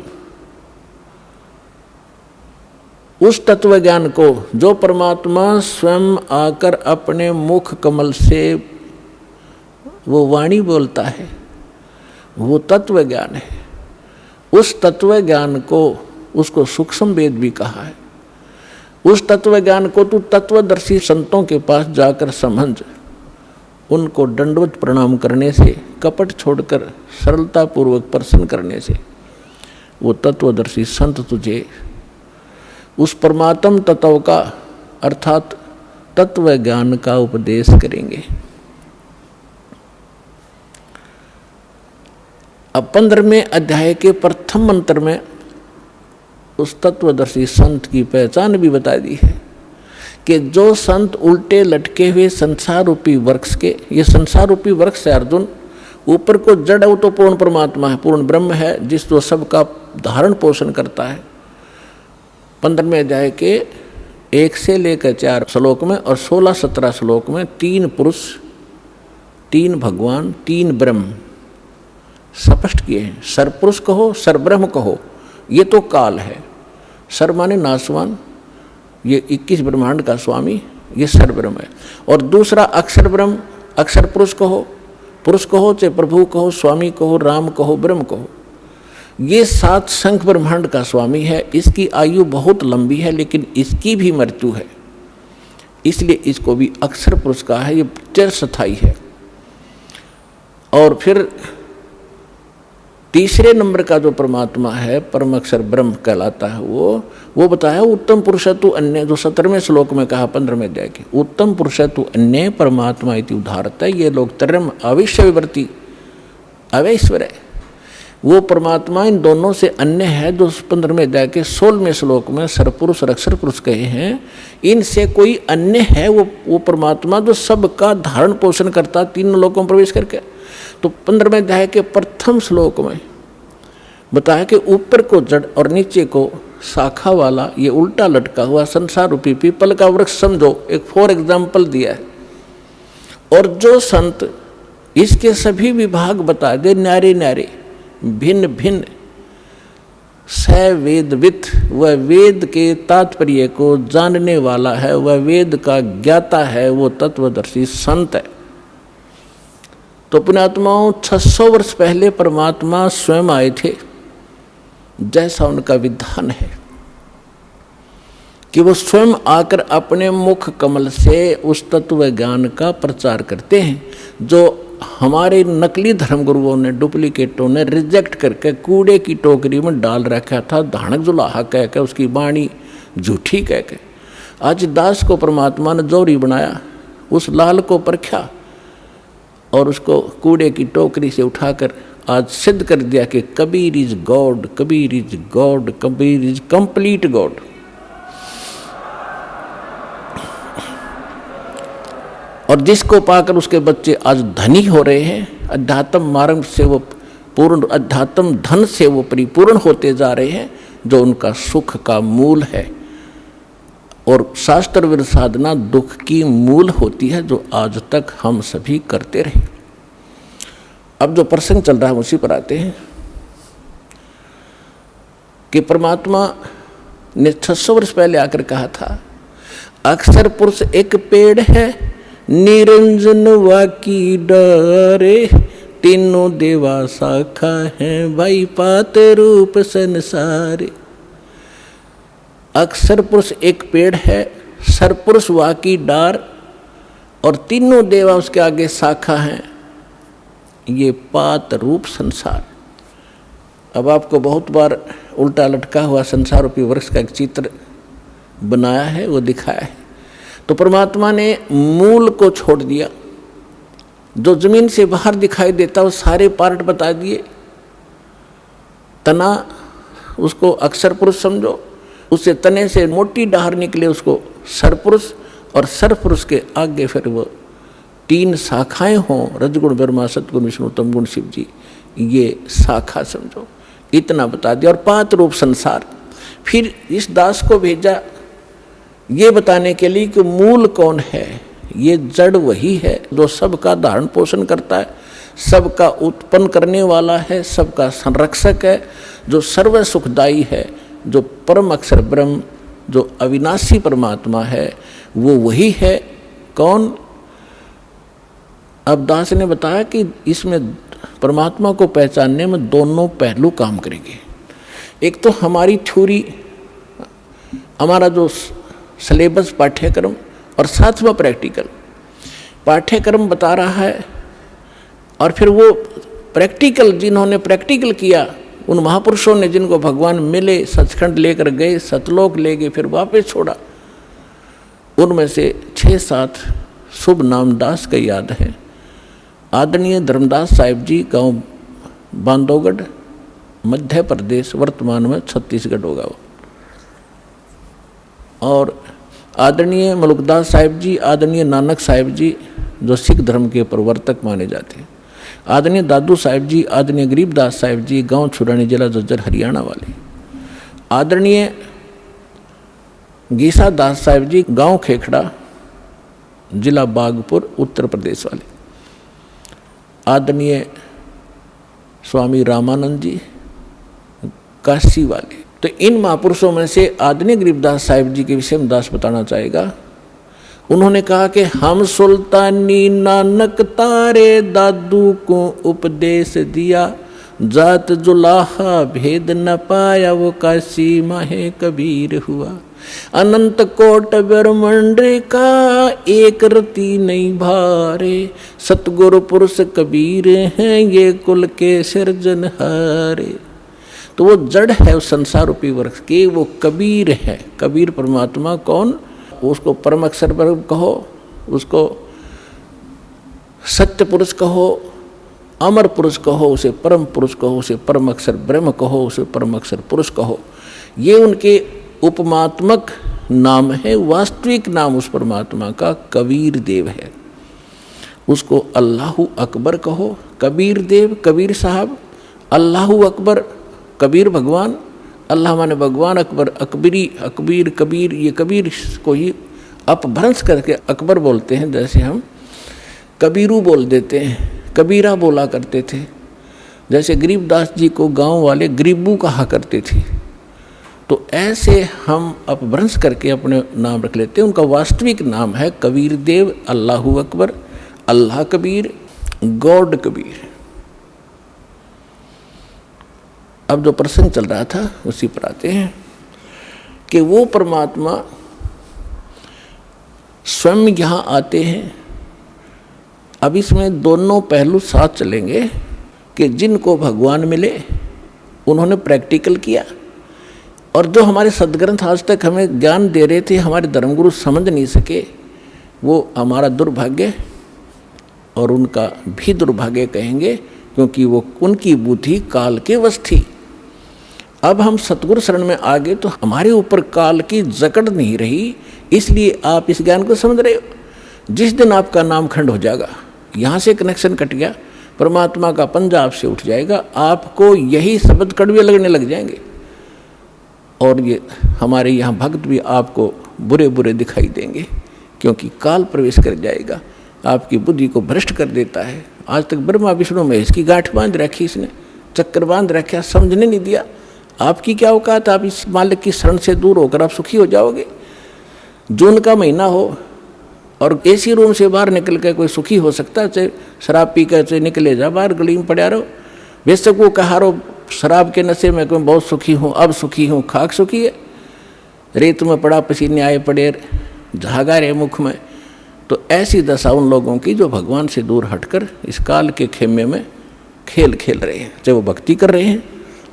[SPEAKER 2] उस तत्व ज्ञान को जो परमात्मा स्वयं आकर अपने मुख कमल से वो वाणी बोलता है, वो तत्व ज्ञान है। उस तत्व ज्ञान को, उसको सूक्ष्म वेद भी कहा है। उस तत्व ज्ञान को तू तत्वदर्शी संतों के पास जाकर समझ, उनको दंडवत प्रणाम करने से, कपट छोड़कर सरलता पूर्वक प्रसन्न करने से वो तत्वदर्शी संत तुझे उस परमात्म तत्व का अर्थात तत्व ज्ञान का उपदेश करेंगे। अब 15वें अध्याय के प्रथम मंत्र में उस तत्वदर्शी संत की पहचान भी बता दी है कि जो संत उल्टे लटके हुए संसार रूपी वृक्ष के, ये संसार रूपी वृक्ष है अर्जुन, ऊपर को जड़ है तो पूर्ण परमात्मा है, पूर्ण ब्रह्म है, जिस जो सबका धारण पोषण करता है। 15वें अध्याय के 1 से लेकर 4 श्लोक में और 16-17 श्लोक में 3 पुरुष तीन भगवान, तीन ब्रह्म स्पष्ट किए हैं। सरपुरुष कहो, सरब्रह्म कहो, ये तो काल है। सर माने नासवान, ये 21 ब्रह्मांड का स्वामी, ये सरब्रह्म है। और दूसरा अक्षर ब्रह्म, अक्षर पुरुष कहो चाहे प्रभु कहो, स्वामी कहो, राम कहो, ब्रह्म कहो, ये 7 संख्य ब्रह्मांड का स्वामी है। इसकी आयु बहुत लंबी है, लेकिन इसकी भी मृत्यु है, इसलिए इसको भी अक्षर पुरुष कहा है। ये चिरस्थायी है। और फिर तीसरे नंबर का जो परमात्मा है, परम अक्षर ब्रह्म कहलाता है, वो बताया उत्तम पुरुषत्व अन्य, जो 17वें श्लोक में कहा 15वें अध्याय के, उत्तम पुरुषत्व अन्य परमात्मा इति उदाहरता है। ये लोग तरम अविश्य विवर्ती अवैश्वर है, वो परमात्मा इन दोनों से अन्य है, जो 15वें अध्याय के 16वें श्लोक में सरपुरुष और अक्षर पुरुष कहे हैं। इनसे कोई अन्य है वो परमात्मा जो सबका धारण पोषण करता, तीनों लोकों में प्रवेश करके। तो 15वें अध्याय के प्रथम श्लोक में बताया कि ऊपर को जड़ और नीचे को शाखा वाला ये उल्टा लटका हुआ संसार रूपी पीपल का वृक्ष समझो, एक फॉर एग्जाम्पल दिया है। और जो संत इसके सभी विभाग बता दे, न्यारे न्यारे, भिन्न भिन्न, सवेदवित, वह वेद के तात्पर्य को जानने वाला है, वह वेद का ज्ञाता है, वो तत्वदर्शी संत है। तो पुण्यात्माओं, 600 वर्ष पहले परमात्मा स्वयं आए थे, जैसा उनका विधान है कि वो स्वयं आकर अपने मुख कमल से उस तत्व ज्ञान का प्रचार करते हैं, जो हमारे नकली धर्मगुरुओं ने, डुप्लीकेटों ने रिजेक्ट करके कूड़े की टोकरी में डाल रखा था, धानक जुलाहा कह के, उसकी वाणी झूठी कह के। आज दास को परमात्मा ने जोरी बनाया, उस लाल को परखा और उसको कूड़े की टोकरी से उठाकर आज सिद्ध कर दिया कि Kabir is God, Kabir is God, Kabir is complete God. और जिसको पाकर उसके बच्चे आज धनी हो रहे हैं, अध्यात्म मार्ग से वो पूर्ण, अध्यात्म धन से वो परिपूर्ण होते जा रहे हैं, जो उनका सुख का मूल है। और शास्त्र विरुद्ध साधना दुख की मूल होती है, जो आज तक हम सभी करते रहे। अब जो प्रसंग चल रहा है उसी पर आते हैं कि परमात्मा ने 600 वर्ष पहले आकर कहा था, अक्षर पुरुष एक पेड़ है, निरंजन वाकी डारे, तीनों देवा शाखा है, भाई पात रूप संसारे। अक्षर पुरुष एक पेड़ है, सरपुरुष वाकी डार, और तीनों देवा उसके आगे शाखा हैं, ये पात रूप संसार। अब आपको बहुत बार उल्टा लटका हुआ संसार रूपी वृक्ष का एक चित्र बनाया है, वो दिखाया है। तो परमात्मा ने मूल को छोड़ दिया, जो जमीन से बाहर दिखाई देता वो सारे पार्ट बता दिए। तना, उसको अक्षर पुरुष समझो, उससे तने से मोटी डाहर निकले उसको सरपुरुष, और सरपुरुष के आगे फिर वो 3 शाखाएं हों, रजगुण ब्रह्मा, सतगुण विष्णु, तमगुण शिव जी, ये शाखा समझो, इतना बता दिया। और 5 रूप संसार। फिर इस दास को भेजा ये बताने के लिए कि मूल कौन है। ये जड़ वही है जो सबका धारण पोषण करता है, सबका उत्पन्न करने वाला है, सबका संरक्षक है, जो सर्व सुखदायी है, जो परम अक्षर ब्रह्म, जो अविनाशी परमात्मा है, वो वही है। कौन? अब दास ने बताया कि इसमें परमात्मा को पहचानने में दोनों पहलू काम करेंगे। एक तो हमारी थ्योरी, हमारा जो सिलेबस पाठ्यक्रम, और साथ में प्रैक्टिकल। पाठ्यक्रम बता रहा है और फिर वो प्रैक्टिकल, जिन्होंने प्रैक्टिकल किया, उन महापुरुषों ने जिनको भगवान मिले, सचखंड लेकर गए, सतलोक ले गए, फिर वापस छोड़ा, उनमें से 6-7 शुभ नाम दास का याद है। आदरणीय धर्मदास साहिब जी, गांव बांधवगढ़, मध्य प्रदेश, वर्तमान में छत्तीसगढ़ होगा वो। और आदरणीय मलुकदास साहिब जी, आदरणीय नानक साहिब जी, जो सिख धर्म के प्रवर्तक माने जाते हैं। आदरणीय दादू साहिब जी, आदरणीय गरीबदास साहिब जी, गांव छुरानी, जिला जज्जर, हरियाणा वाले। आदरणीय गीसा दास साहिब जी, गांव खेखड़ा, जिला बागपुर, उत्तर प्रदेश वाले। आदरणीय स्वामी रामानंद जी काशी वाले। तो इन महापुरुषों में से आदरणीय गरीबदास साहिब जी के विषय में दास बताना चाहेगा। उन्होंने कहा कि हम सुल्तानी नानक तारे दादू को उपदेश दिया, जात जुलाहा भेद न पाया वो काशी माहे कबीर हुआ। अनंत कोट ब्रह्मांड का एक रति नहीं भारे, सतगुरु पुरुष कबीर हैं ये कुल के सिरजनहारे। तो वो जड़ है उस संसार रूपी वृक्ष के, वो कबीर है। कबीर परमात्मा कौन? उसको परम अक्षर पर कहो, उसको सत्य पुरुष कहो, अमर पुरुष कहो, उसे परम पुरुष कहो, उसे परम अक्षर ब्रह्म कहो, उसे परम अक्षर पुरुष कहो। ये उनके उपमात्मक नाम है। वास्तविक नाम उस परमात्मा का कबीर देव है। उसको अल्लाहु अकबर कहो। कबीर देव, कबीर साहब, अल्लाहु अकबर, कबीर भगवान, अल्लाह माने भगवान, अकबर अकबरी, अकबीर कबीर, ये कबीर को ही अपभ्रंश करके अकबर बोलते हैं। जैसे हम कबीरू बोल देते हैं, कबीरा बोला करते थे। जैसे गरीबदास जी को गांव वाले गरीबू कहा करते थे। तो ऐसे हम अपभ्रंश करके अपने नाम रख लेते हैं। उनका वास्तविक नाम है कबीर देव, अल्लाहु अकबर, अल्लाह कबीर, गॉड कबीर। अब जो प्रसंग चल रहा था उसी पर आते हैं कि वो परमात्मा स्वयं यहाँ आते हैं। अब इसमें दोनों पहलू साथ चलेंगे कि जिनको भगवान मिले उन्होंने प्रैक्टिकल किया, और जो हमारे सदग्रंथ आज तक हमें ज्ञान दे रहे थे, हमारे धर्मगुरु समझ नहीं सके, वो हमारा दुर्भाग्य और उनका भी दुर्भाग्य कहेंगे, क्योंकि वो उनकी बुद्धि काल के वश थी। अब हम सतगुरु शरण में आ गए तो हमारे ऊपर काल की जकड़ नहीं रही, इसलिए आप इस ज्ञान को समझ रहे हो। जिस दिन आपका नाम खंड हो जाएगा, यहाँ से कनेक्शन कट गया, परमात्मा का पंजा आपसे उठ जाएगा, आपको यही शब्द कड़वे लगने लग जाएंगे। और ये हमारे यहाँ भक्त भी आपको बुरे बुरे दिखाई देंगे, क्योंकि काल प्रवेश कर जाएगा, आपकी बुद्धि को भ्रष्ट कर देता है। आज तक ब्रह्मा विष्णु महेश की गांठ बांध रखी, इसने चक्कर बांध रखा, समझने नहीं दिया। आपकी क्या औकात, आप इस मालिक की शरण से दूर होकर आप सुखी हो जाओगे। जून का महीना हो और एसी रूम से बाहर निकल कर कोई सुखी हो सकता है? चाहे शराब पी कर चाहे निकले जा बाहर, गली में पड़ा रहो। बेशक वो कहा रहो शराब के नशे में मैं बहुत सुखी हूँ, अब सुखी हूँ, खाक सुखी है, रेत में पड़ा पसीने आए पड़े, झागा रहे मुख में। तो ऐसी दशा उन लोगों की जो भगवान से दूर हटकर इस काल के खेमे में खेल खेल रहे हैं। चाहे वो भक्ति कर रहे हैं,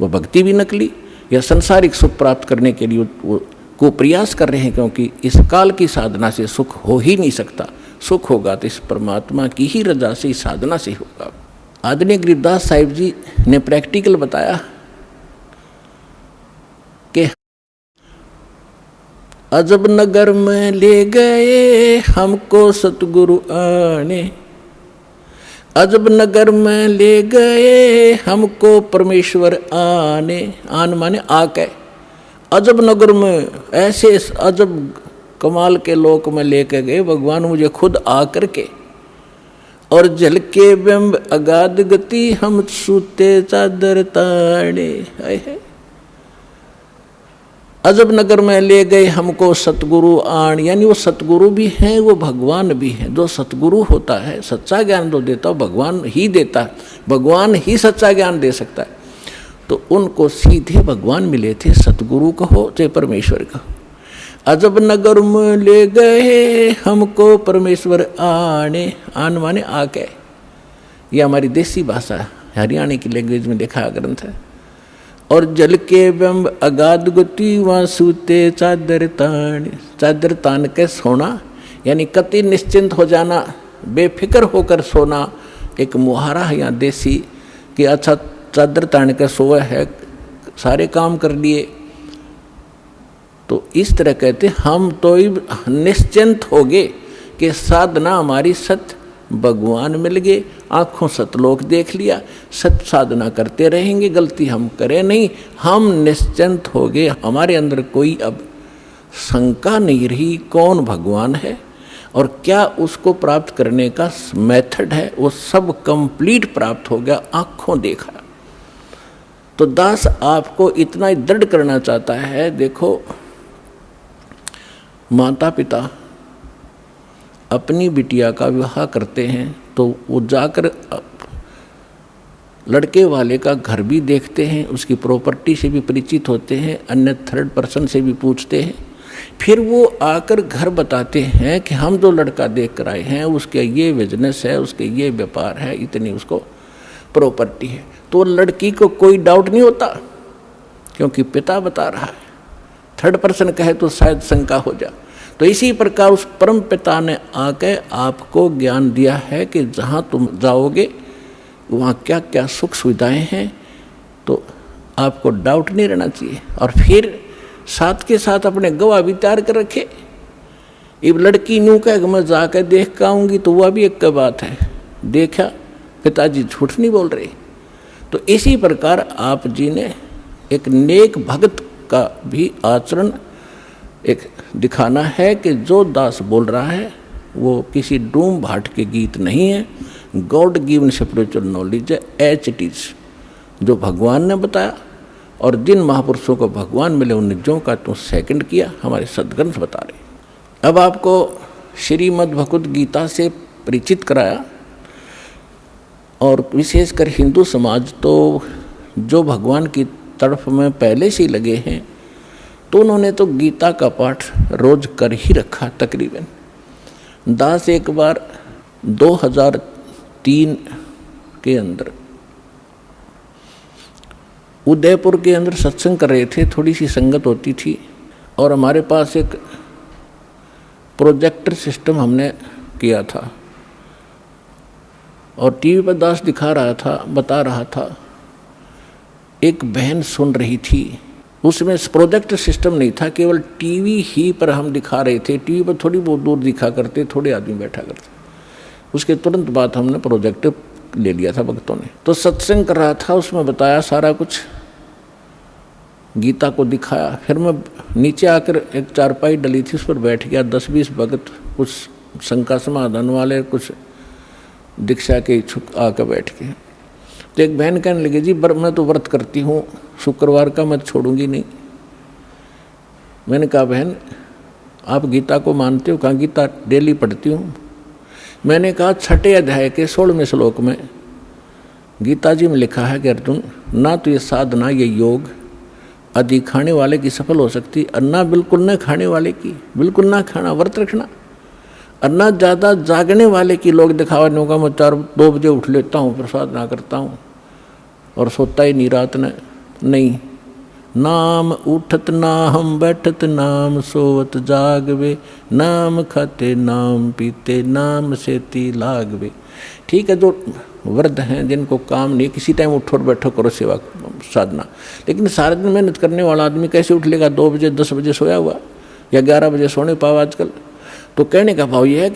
[SPEAKER 2] वो भक्ति भी नकली, या संसारिक सुख प्राप्त करने के लिए वो को प्रयास कर रहे हैं, क्योंकि इस काल की साधना से सुख हो ही नहीं सकता। सुख होगा तो इस परमात्मा की ही रजा से, इस साधना से होगा। आदरणीय गरीबदास साहिब जी ने प्रैक्टिकल बताया कि अजब नगर में ले गए हमको सतगुरु आने, अजब नगर में ले गए हमको परमेश्वर आने। आन माने आके, अजब नगर में, ऐसे अजब कमाल के लोक में लेके गए भगवान मुझे खुद आकर के। और जल के बिंब अगाध गति हम सूते चादर ताड़े। अजब नगर में ले गए हमको सतगुरु आण, यानी वो सतगुरु भी हैं, वो भगवान भी हैं। जो सतगुरु होता है, सच्चा ज्ञान जो देता है भगवान ही देता है, भगवान ही सच्चा ज्ञान दे सकता है। तो उनको सीधे भगवान मिले थे, सतगुरु कहो चाहे परमेश्वर कहो। अजब नगर में ले गए हमको परमेश्वर आने, आन माने आके। ये हमारी देसी भाषा हरियाणा की लैंग्वेज में लिखा ग्रंथ है। और जल के बिंब अगाध गति वहाँ सूते चादर तान, चादर तान के सोना, यानी कति निश्चिंत हो जाना, बेफिक्र होकर सोना। एक मुहारा है यहाँ देसी कि अच्छा चादर तान के सोए है, सारे काम कर लिए। तो इस तरह कहते हम तो निश्चिंत हो गए कि साधना हमारी सत भगवान मिल गए, आँखों सतलोक देख लिया, सत साधना करते रहेंगे, गलती हम करें नहीं, हम निश्चिंत हो गए। हमारे अंदर कोई अब शंका नहीं रही कौन भगवान है और क्या उसको प्राप्त करने का मेथड है, वो सब कंप्लीट प्राप्त हो गया, आंखों देखा। तो दास आपको इतना ही दृढ़ करना चाहता है। देखो, माता पिता अपनी बिटिया का विवाह करते हैं तो वो जाकर लड़के वाले का घर भी देखते हैं, उसकी प्रॉपर्टी से भी परिचित होते हैं, अन्य थर्ड पर्सन से भी पूछते हैं, फिर वो आकर घर बताते हैं कि हम जो लड़का देख कर आए हैं उसके ये बिजनेस है, उसके ये व्यापार है, इतनी उसको प्रॉपर्टी है। तो लड़की को कोई डाउट नहीं होता क्योंकि पिता बता रहा है। थर्ड पर्सन कहे तो शायद शंका हो जाए। तो इसी प्रकार उस परम पिता ने आके आपको ज्ञान दिया है कि जहाँ तुम जाओगे वहाँ क्या क्या सुख सुविधाएं हैं, तो आपको डाउट नहीं रहना चाहिए। और फिर साथ के साथ अपने गवाह भी तैयार कर रखे। अब लड़की न्यू कह मैं जाकर देख कर आऊँगी तो वह भी एक बात है, देखा पिताजी झूठ नहीं बोल रहे। तो इसी प्रकार आप जी ने एक नेक भक्त का भी आचरण एक दिखाना है कि जो दास बोल रहा है वो किसी डूम भाट के गीत नहीं है, गॉड गिवन स्पिरिचुअल नॉलेज है, एच इट इज, जो भगवान ने बताया। और जिन महापुरुषों को भगवान मिले उन निजों का तो सेकंड किया, हमारे सदग्रंथ बता रहे। अब आपको श्रीमद् भगवद गीता से परिचित कराया, और विशेषकर हिंदू समाज तो जो भगवान की तरफ में पहले से ही लगे हैं तो उन्होंने तो गीता का पाठ रोज कर ही रखा तकरीबन। दास एक बार 2003 के अंदर उदयपुर के अंदर सत्संग कर रहे थे, थोड़ी सी संगत होती थी, और हमारे पास एक प्रोजेक्टर सिस्टम हमने किया था और टीवी पर दास दिखा रहा था, बता रहा था। एक बहन सुन रही थी, उसमें प्रोजेक्टर सिस्टम नहीं था, केवल टीवी ही पर हम दिखा रहे थे। टीवी पर थोड़ी बहुत दूर दिखा करते, थोड़े आदमी बैठा करते। उसके तुरंत बाद हमने प्रोजेक्टर ले लिया था भक्तों ने। तो सत्संग कर रहा था, उसमें बताया सारा कुछ, गीता को दिखाया। फिर मैं नीचे आकर एक चारपाई डली थी उस पर बैठ गया। 10-20 भगत, कुछ शंका समाधान वाले, कुछ दीक्षा के इच्छुक आकर बैठ गए। तो एक बहन कहने लगी, जी मैं तो व्रत करती हूँ, शुक्रवार का मैं छोड़ूंगी नहीं। मैंने कहा बहन आप गीता को मानते हो? कहा गीता डेली पढ़ती हूँ। मैंने कहा 6 अध्याय के 16वें श्लोक में गीता जी में लिखा है कि अर्जुन, ना तो ये साधना, ये योग अधिक खाने वाले की सफल हो सकती, और ना बिल्कुल न खाने वाले की, बिल्कुल ना खाना, व्रत रखना, और ना ज़्यादा जागने वाले की। लोग दिखावा नहीं होगा, मैं 4-2 बजे उठ लेता हूँ, प्रसाद ना करता हूँ और सोता ही नहीं रात ने, नहीं। नाम उठत ना हम बैठत, नाम सोवत जागवे, नाम खाते नाम पीते, नाम सेती लागवे। ठीक है, जो वृद्ध हैं जिनको काम नहीं, किसी टाइम उठो और बैठो करो सेवा साधना, लेकिन सारे दिन मेहनत करने वाला आदमी कैसे उठ लेगा? 2 बजे 10 बजे सोया हुआ या 11 बजे सोने पाओ आजकल। तो कहने का भाव ये है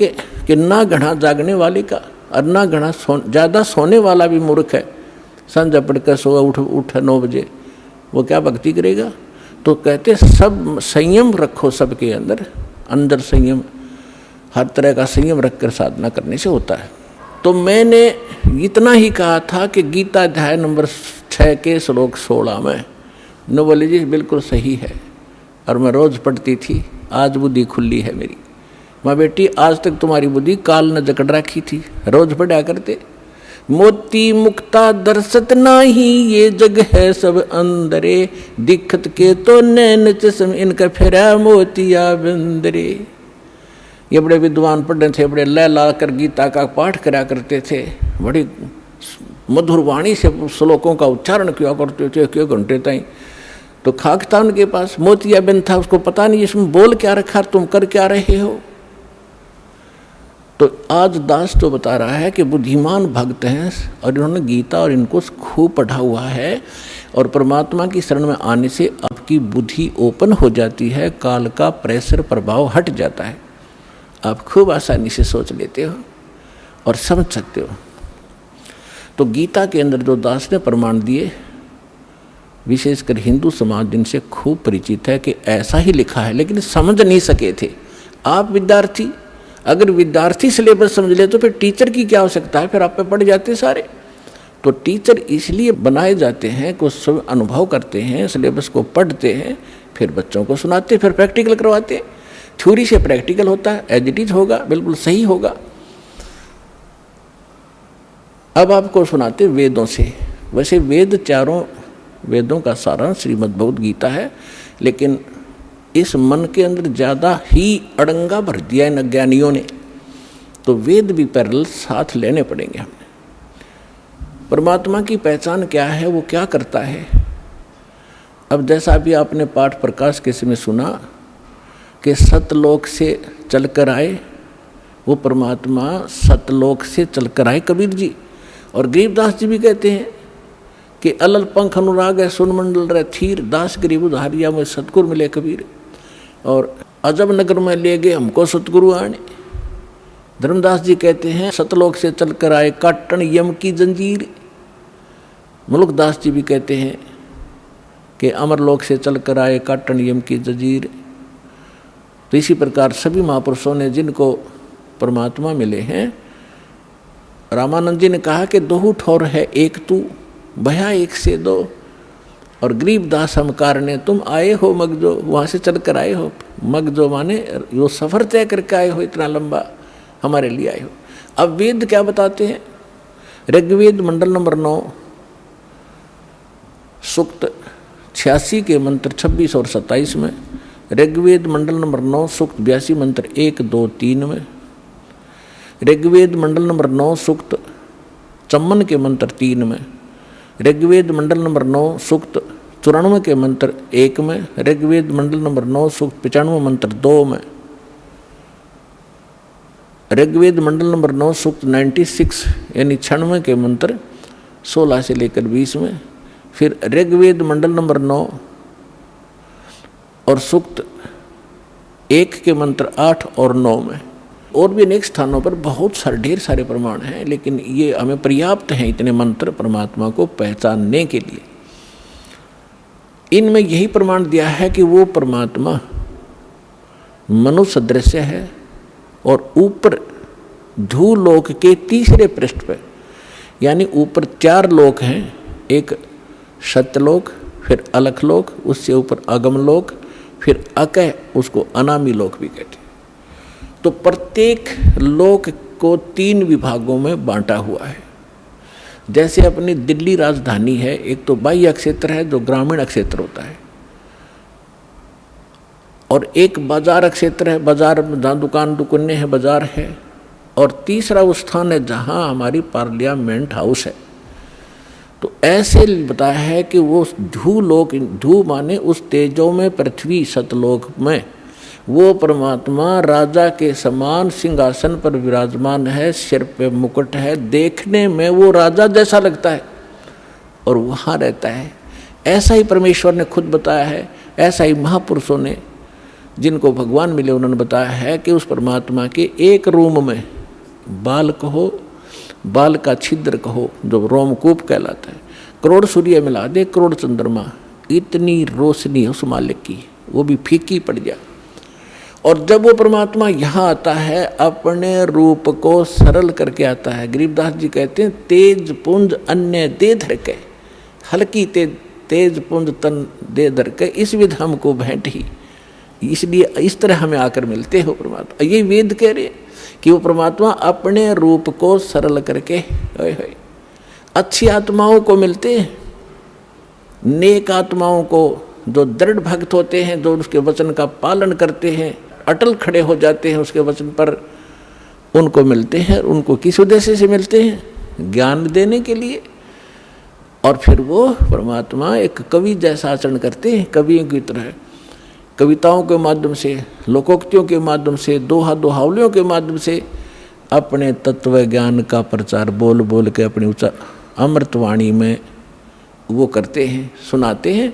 [SPEAKER 2] कि ना घना जागने वाले का और ना घना ज़्यादा सोने वाला भी मूर्ख है। संध्या पढ़कर सोया उठ 9 बजे, वो क्या भक्ति करेगा? तो कहते सब संयम रखो, सबके अंदर संयम, हर तरह का संयम रखकर साधना करने से होता है। तो मैंने इतना ही कहा था कि गीता अध्याय नंबर 6 के श्लोक 16 में न बोले जी बिल्कुल सही है, और मैं रोज़ पढ़ती थी। आज बुद्धि खुली है मेरी। माँ बेटी आज तक तुम्हारी बुद्धि काल न जकड़ रखी थी, रोज पढ़ा करते। मोती मुक्ता दर्शत नाही, ये जग है सब अंदरे, दिखत के तो नैन चश्म इनका फेरा मोतिया बंदरे। ये बड़े विद्वान पढ़े थे, बड़े लय ला कर गीता का पाठ करा करते थे, बड़ी मधुर वाणी से श्लोकों का उच्चारण किया करते थे क्यों घंटे ताई। तो खाक था उनके पास, मोतिया बिन था, उसको पता नहीं इसमें बोल क्या रखा, तुम कर क्या रहे हो। तो आज दास तो बता रहा है कि बुद्धिमान भक्त हैं और इन्होंने गीता और इनको खूब पढ़ा हुआ है, और परमात्मा की शरण में आने से आपकी बुद्धि ओपन हो जाती है, काल का प्रेशर प्रभाव हट जाता है, आप खूब आसानी से सोच लेते हो और समझ सकते हो। तो गीता के अंदर जो दास ने प्रमाण दिए, विशेषकर हिंदू समाज जिनसे खूब परिचित है कि ऐसा ही लिखा है, लेकिन समझ नहीं सके थे। आप विद्यार्थी, अगर विद्यार्थी सिलेबस समझ ले तो फिर टीचर की क्या आवश्यकता है, फिर आप पे पढ़ जाते सारे। तो टीचर इसलिए बनाए जाते हैं कि सब अनुभव करते हैं, सिलेबस को पढ़ते हैं, फिर बच्चों को सुनाते, फिर प्रैक्टिकल करवाते हैं। थ्योरी से प्रैक्टिकल होता है, एज इट इज होगा, बिल्कुल सही होगा। अब आपको सुनाते वेदों से। वैसे वेद चारों वेदों का सारांश श्रीमद् भगवद गीता है, लेकिन इस मन के अंदर ज़्यादा ही अड़ंगा भर दिया इन अज्ञानियों ने, तो वेद भी पैरेलल साथ लेने पड़ेंगे हमने। परमात्मा की पहचान क्या है, वो क्या करता है। अब जैसा अभी आपने पाठ प्रकाश के समय सुना कि सतलोक से चलकर आए, वो परमात्मा सतलोक से चलकर आए कबीर जी। और गरीबदास जी भी कहते हैं कि अलल पंख अनुराग है सुन मंडल रहे थीर, दास गरीब उधारिया में सतगुरु मिले कबीर। और अजब नगर में ले गए हमको सतगुरु आने। धर्मदास जी कहते हैं सतलोक से चलकर आए काटन यम की जंजीर। मुल्कदास जी भी कहते हैं कि अमरलोक से चलकर आए काटन यम की जंजीर। तो इसी प्रकार सभी महापुरुषों ने जिनको परमात्मा मिले हैं, रामानंद जी ने कहा कि दो ठौर है एक तू, भया एक से दो। और गरीबदास हम कारणे तुम आए हो मगजो, वहाँ से चल कर आए हो। मगजो माने वो सफ़र तय करके आए हो, इतना लंबा हमारे लिए आए हो। अब वेद क्या बताते हैं। ऋग्वेद मंडल नंबर 9 सूक्त 86 के मंत्र 26 और 27 में, ऋग्वेद मंडल नंबर 9 सूक्त 82 मंत्र 1, 2, 3 में, ऋग्वेद मंडल नंबर 9 सूक्त 54 के मंत्र 3 में, ऋग्वेद मंडल नंबर 9 सूक्त 94 के मंत्र 1 में, ऋग्वेद मंडल नंबर 9 सूक्त 95 मंत्र 2 में, ऋग्वेद मंडल नंबर 9 सूक्त 96 यानी 96 के मंत्र 16 से लेकर 20 में, फिर ऋग्वेद मंडल नंबर 9 और सूक्त 1 के मंत्र 8 और 9 में। और भी अनेक स्थानों पर बहुत सारे ढेर सारे प्रमाण हैं, लेकिन ये हमें पर्याप्त हैं इतने मंत्र परमात्मा को पहचानने के लिए। इनमें यही प्रमाण दिया है कि वो परमात्मा मनुष्य सदृश है और ऊपर धूलोक के तीसरे पृष्ठ पर, यानी ऊपर 4 लोक हैं, एक सत्यलोक, फिर अलखलोक, उससे ऊपर अगमलोक, फिर अकह, उसको अनामी लोक भी कहते हैं। तो प्रत्येक लोक को 3 विभागों में बांटा हुआ है। जैसे अपनी दिल्ली राजधानी है, एक तो बाह्य क्षेत्र है जो ग्रामीण क्षेत्र होता है, और एक बाजार क्षेत्र है, बाजार में जहाँ दुकानें हैं, बाजार है, और तीसरा वो स्थान है जहाँ हमारी पार्लियामेंट हाउस है। तो ऐसे बताया है कि वो धूलोक, धू माने उस तेजों में पृथ्वी सतलोक में वो परमात्मा राजा के समान सिंहासन पर विराजमान है, सिर पे मुकुट है, देखने में वो राजा जैसा लगता है और वहाँ रहता है। ऐसा ही परमेश्वर ने खुद बताया है, ऐसा ही महापुरुषों ने जिनको भगवान मिले उन्होंने बताया है कि उस परमात्मा के एक रूम में बाल कहो, बाल का छिद्र कहो जो रोमकूप कहलाता है, करोड़ सूर्य मिला दे, करोड़ चंद्रमा, इतनी रोशनी उस मालिक की, वो भी फीकी पड़ जाए। और जब वो परमात्मा यहाँ आता है अपने रूप को सरल करके आता है। गरीबदास जी कहते हैं तेज पुंज अन्य दे धर के, हल्की तेज पुंज तन दे धर के, इस विध हमको भेंट ही, इसलिए इस तरह हमें आकर मिलते हो परमात्मा। ये वेद कह रहे कि वो परमात्मा अपने रूप को सरल करके अच्छी आत्माओं को मिलते हैं, नेक आत्माओं को जो दृढ़ भक्त होते हैं, जो उसके वचन का पालन करते हैं, अटल खड़े हो जाते हैं उसके वचन पर, उनको मिलते हैं। उनको किस उद्देश्य से मिलते हैं? ज्ञान देने के लिए। और फिर वो परमात्मा एक कवि जैसा आचरण करते हैं, कवियों की तरह, कविताओं के माध्यम से, लोकोक्तियों के माध्यम से, दोहा दोहावलियों के माध्यम से अपने तत्व ज्ञान का प्रचार बोल बोल के अपनी उच्च अमृतवाणी में वो करते हैं, सुनाते हैं।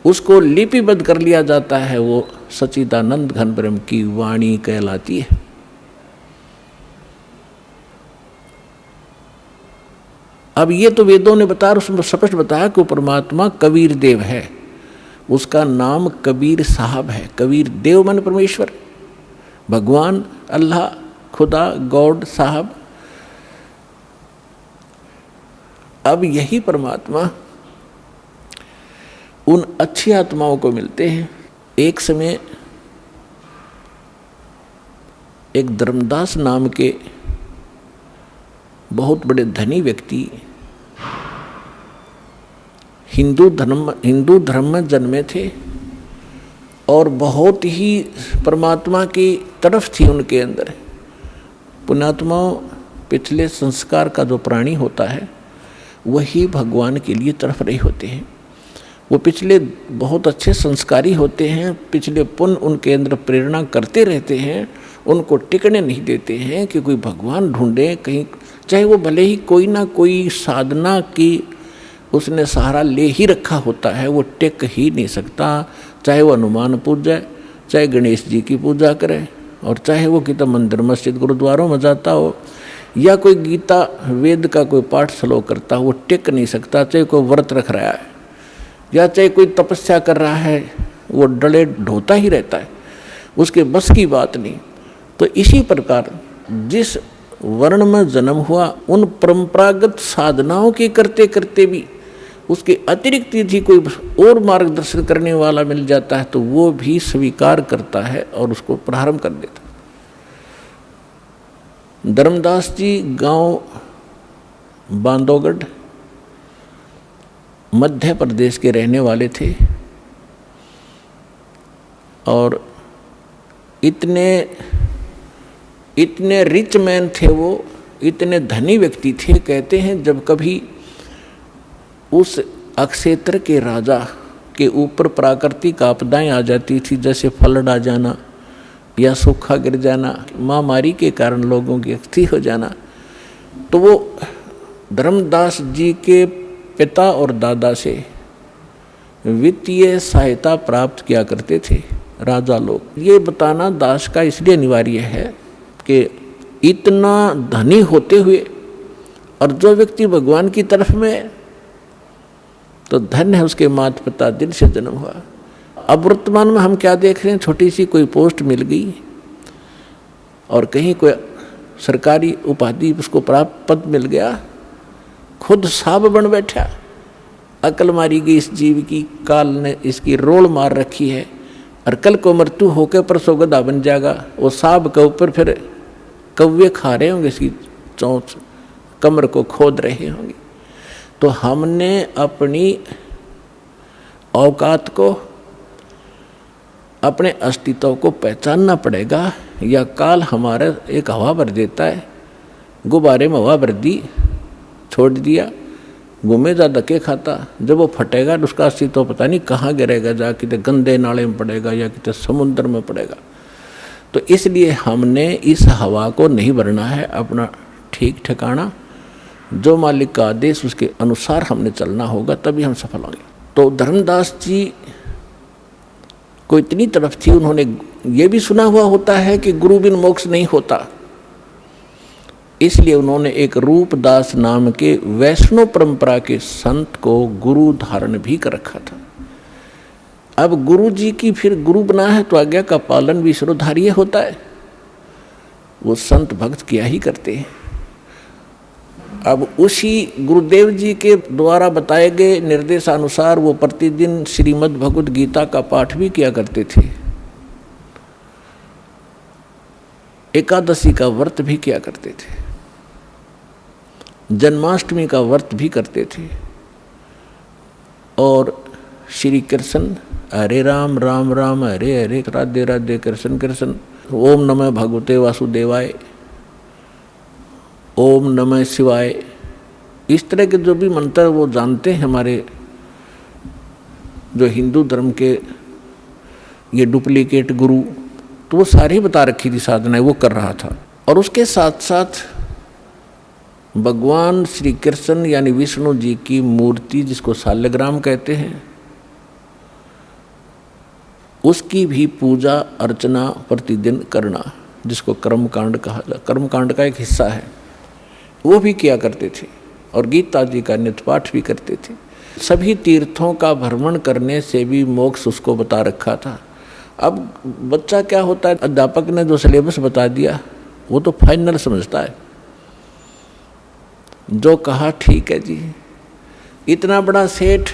[SPEAKER 2] उसको लिपिबद्ध कर लिया जाता है, वो सच्चिदानंद घन ब्रह्म की वाणी कहलाती है। अब ये तो वेदों ने बताया, उसमें स्पष्ट बताया कि परमात्मा कबीर देव है, उसका नाम कबीर साहब है। कबीर देव माने परमेश्वर, भगवान, अल्लाह खुदा, गॉड साहब। अब यही परमात्मा उन अच्छी आत्माओं को मिलते हैं। एक समय एक धर्मदास नाम के बहुत बड़े धनी व्यक्ति हिंदू धर्म में जन्मे थे और बहुत ही परमात्मा की तरफ थी उनके अंदर। पुण्यात्माओं, पिछले संस्कार का जो प्राणी होता है वही भगवान के लिए तरफ रहे होते हैं। वो पिछले बहुत अच्छे संस्कारी होते हैं, पिछले पुण्य उनके अंदर प्रेरणा करते रहते हैं, उनको टिकने नहीं देते हैं कि कोई भगवान ढूंढे कहीं, चाहे वो भले ही कोई ना कोई साधना की उसने सहारा ले ही रखा होता है, वो टिक ही नहीं सकता। चाहे वो हनुमान पूजा, चाहे गणेश जी की पूजा करे, और चाहे वो कितना मंदिर मस्जिद गुरुद्वारों में जाता हो, या कोई गीता वेद का कोई पाठ श्लोक करता हो, वो टिक नहीं सकता। चाहे कोई व्रत रख रहा है या चाहे कोई तपस्या कर रहा है, वो डले ढोता ही रहता है, उसके बस की बात नहीं। तो इसी प्रकार जिस वर्ण में जन्म हुआ, उन परंपरागत साधनाओं के करते करते भी उसके अतिरिक्त यदि कोई और मार्गदर्शन करने वाला मिल जाता है तो वो भी स्वीकार करता है और उसको प्रारंभ कर देता। धर्मदास जी गांव बांधवगढ़ मध्य प्रदेश के रहने वाले थे और इतने रिच मैन थे वो, इतने धनी व्यक्ति थे। कहते हैं जब कभी उस अक्षेत्र के राजा के ऊपर प्राकृतिक आपदाएं आ जाती थी, जैसे फ्लड आ जाना या सूखा गिर जाना, महामारी के कारण लोगों की अस्थि हो जाना, तो वो धर्मदास जी के पिता और दादा से वित्तीय सहायता प्राप्त किया करते थे राजा लोग। ये बताना दास का इसलिए अनिवार्य है कि इतना धनी होते हुए और जो व्यक्ति भगवान की तरफ में, तो धन्य है उसके माता पिता दिल से जन्म हुआ। अब वर्तमान में हम क्या देख रहे हैं, छोटी सी कोई पोस्ट मिल गई और कहीं कोई सरकारी उपाधि उसको प्राप्त पद मिल गया, खुद साहब बन बैठा। अकल मारी गई इस जीव की, काल ने इसकी रोल मार रखी है और कल को मृत्यु होकर परसों गधा बन जाएगा। वो साहब के ऊपर फिर कौवे खा रहे होंगे, इसकी चोंच कमर को खोद रहे होंगे। तो हमने अपनी औकात को, अपने अस्तित्व को पहचानना पड़ेगा, या काल हमारा एक हवा भर देता है, गुब्बारे में हवा भर दी, छोड़ दिया, घूमे जा धक्के खाता, जब वो फटेगा तो उसका अस्तित्व पता नहीं कहाँ गिरेगा, जा कितने गंदे नाले में पड़ेगा या कितने समुद्र में पड़ेगा। तो इसलिए हमने इस हवा को नहीं भरना है, अपना ठीक ठिकाना, जो मालिक का आदेश उसके अनुसार हमने चलना होगा, तभी हम सफल होंगे। तो धर्मदास जी को इतनी तरफ थी, उन्होंने ये भी सुना हुआ होता है कि गुरु बिन मोक्ष नहीं होता, इसलिए उन्होंने एक रूपदास नाम के वैष्णव परंपरा के संत को गुरु धारण भी कर रखा था। अब गुरु जी की फिर गुरु बना है तो आज्ञा का पालन भी शिरोधार्य होता है, वो संत भक्त किया ही करते हैं। अब उसी गुरुदेव जी के द्वारा बताए गए निर्देशानुसार वो प्रतिदिन श्रीमद् भगवद गीता का पाठ भी किया करते थे, एकादशी का व्रत भी किया करते थे, जन्माष्टमी का व्रत भी करते थे, और श्री कृष्ण हरे राम राम राम हरे हरे राधे राधे कृष्ण कृष्ण, ओम नमः भगवते वासुदेवाय, ओम नमः शिवाय, इस तरह के जो भी मंत्र वो जानते हैं हमारे जो हिंदू धर्म के ये डुप्लीकेट गुरु, तो वो सारी बता रखी थी साधनाएं, वो कर रहा था। और उसके साथ साथ भगवान श्री कृष्ण यानी विष्णु जी की मूर्ति, जिसको शालग्राम कहते हैं, उसकी भी पूजा अर्चना प्रतिदिन करना, जिसको कर्मकांड कहा जाता, कर्मकांड का एक हिस्सा है, वो भी किया करते थे। और गीता जी का नित्य पाठ भी करते थे। सभी तीर्थों का भ्रमण करने से भी मोक्ष उसको बता रखा था। अब बच्चा क्या होता है, अध्यापक ने जो सिलेबस बता दिया वो तो फाइनल समझता है। जो कहा ठीक है जी। इतना बड़ा सेठ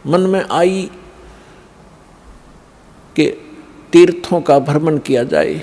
[SPEAKER 2] मन में आई कि तीर्थों का भ्रमण किया जाए,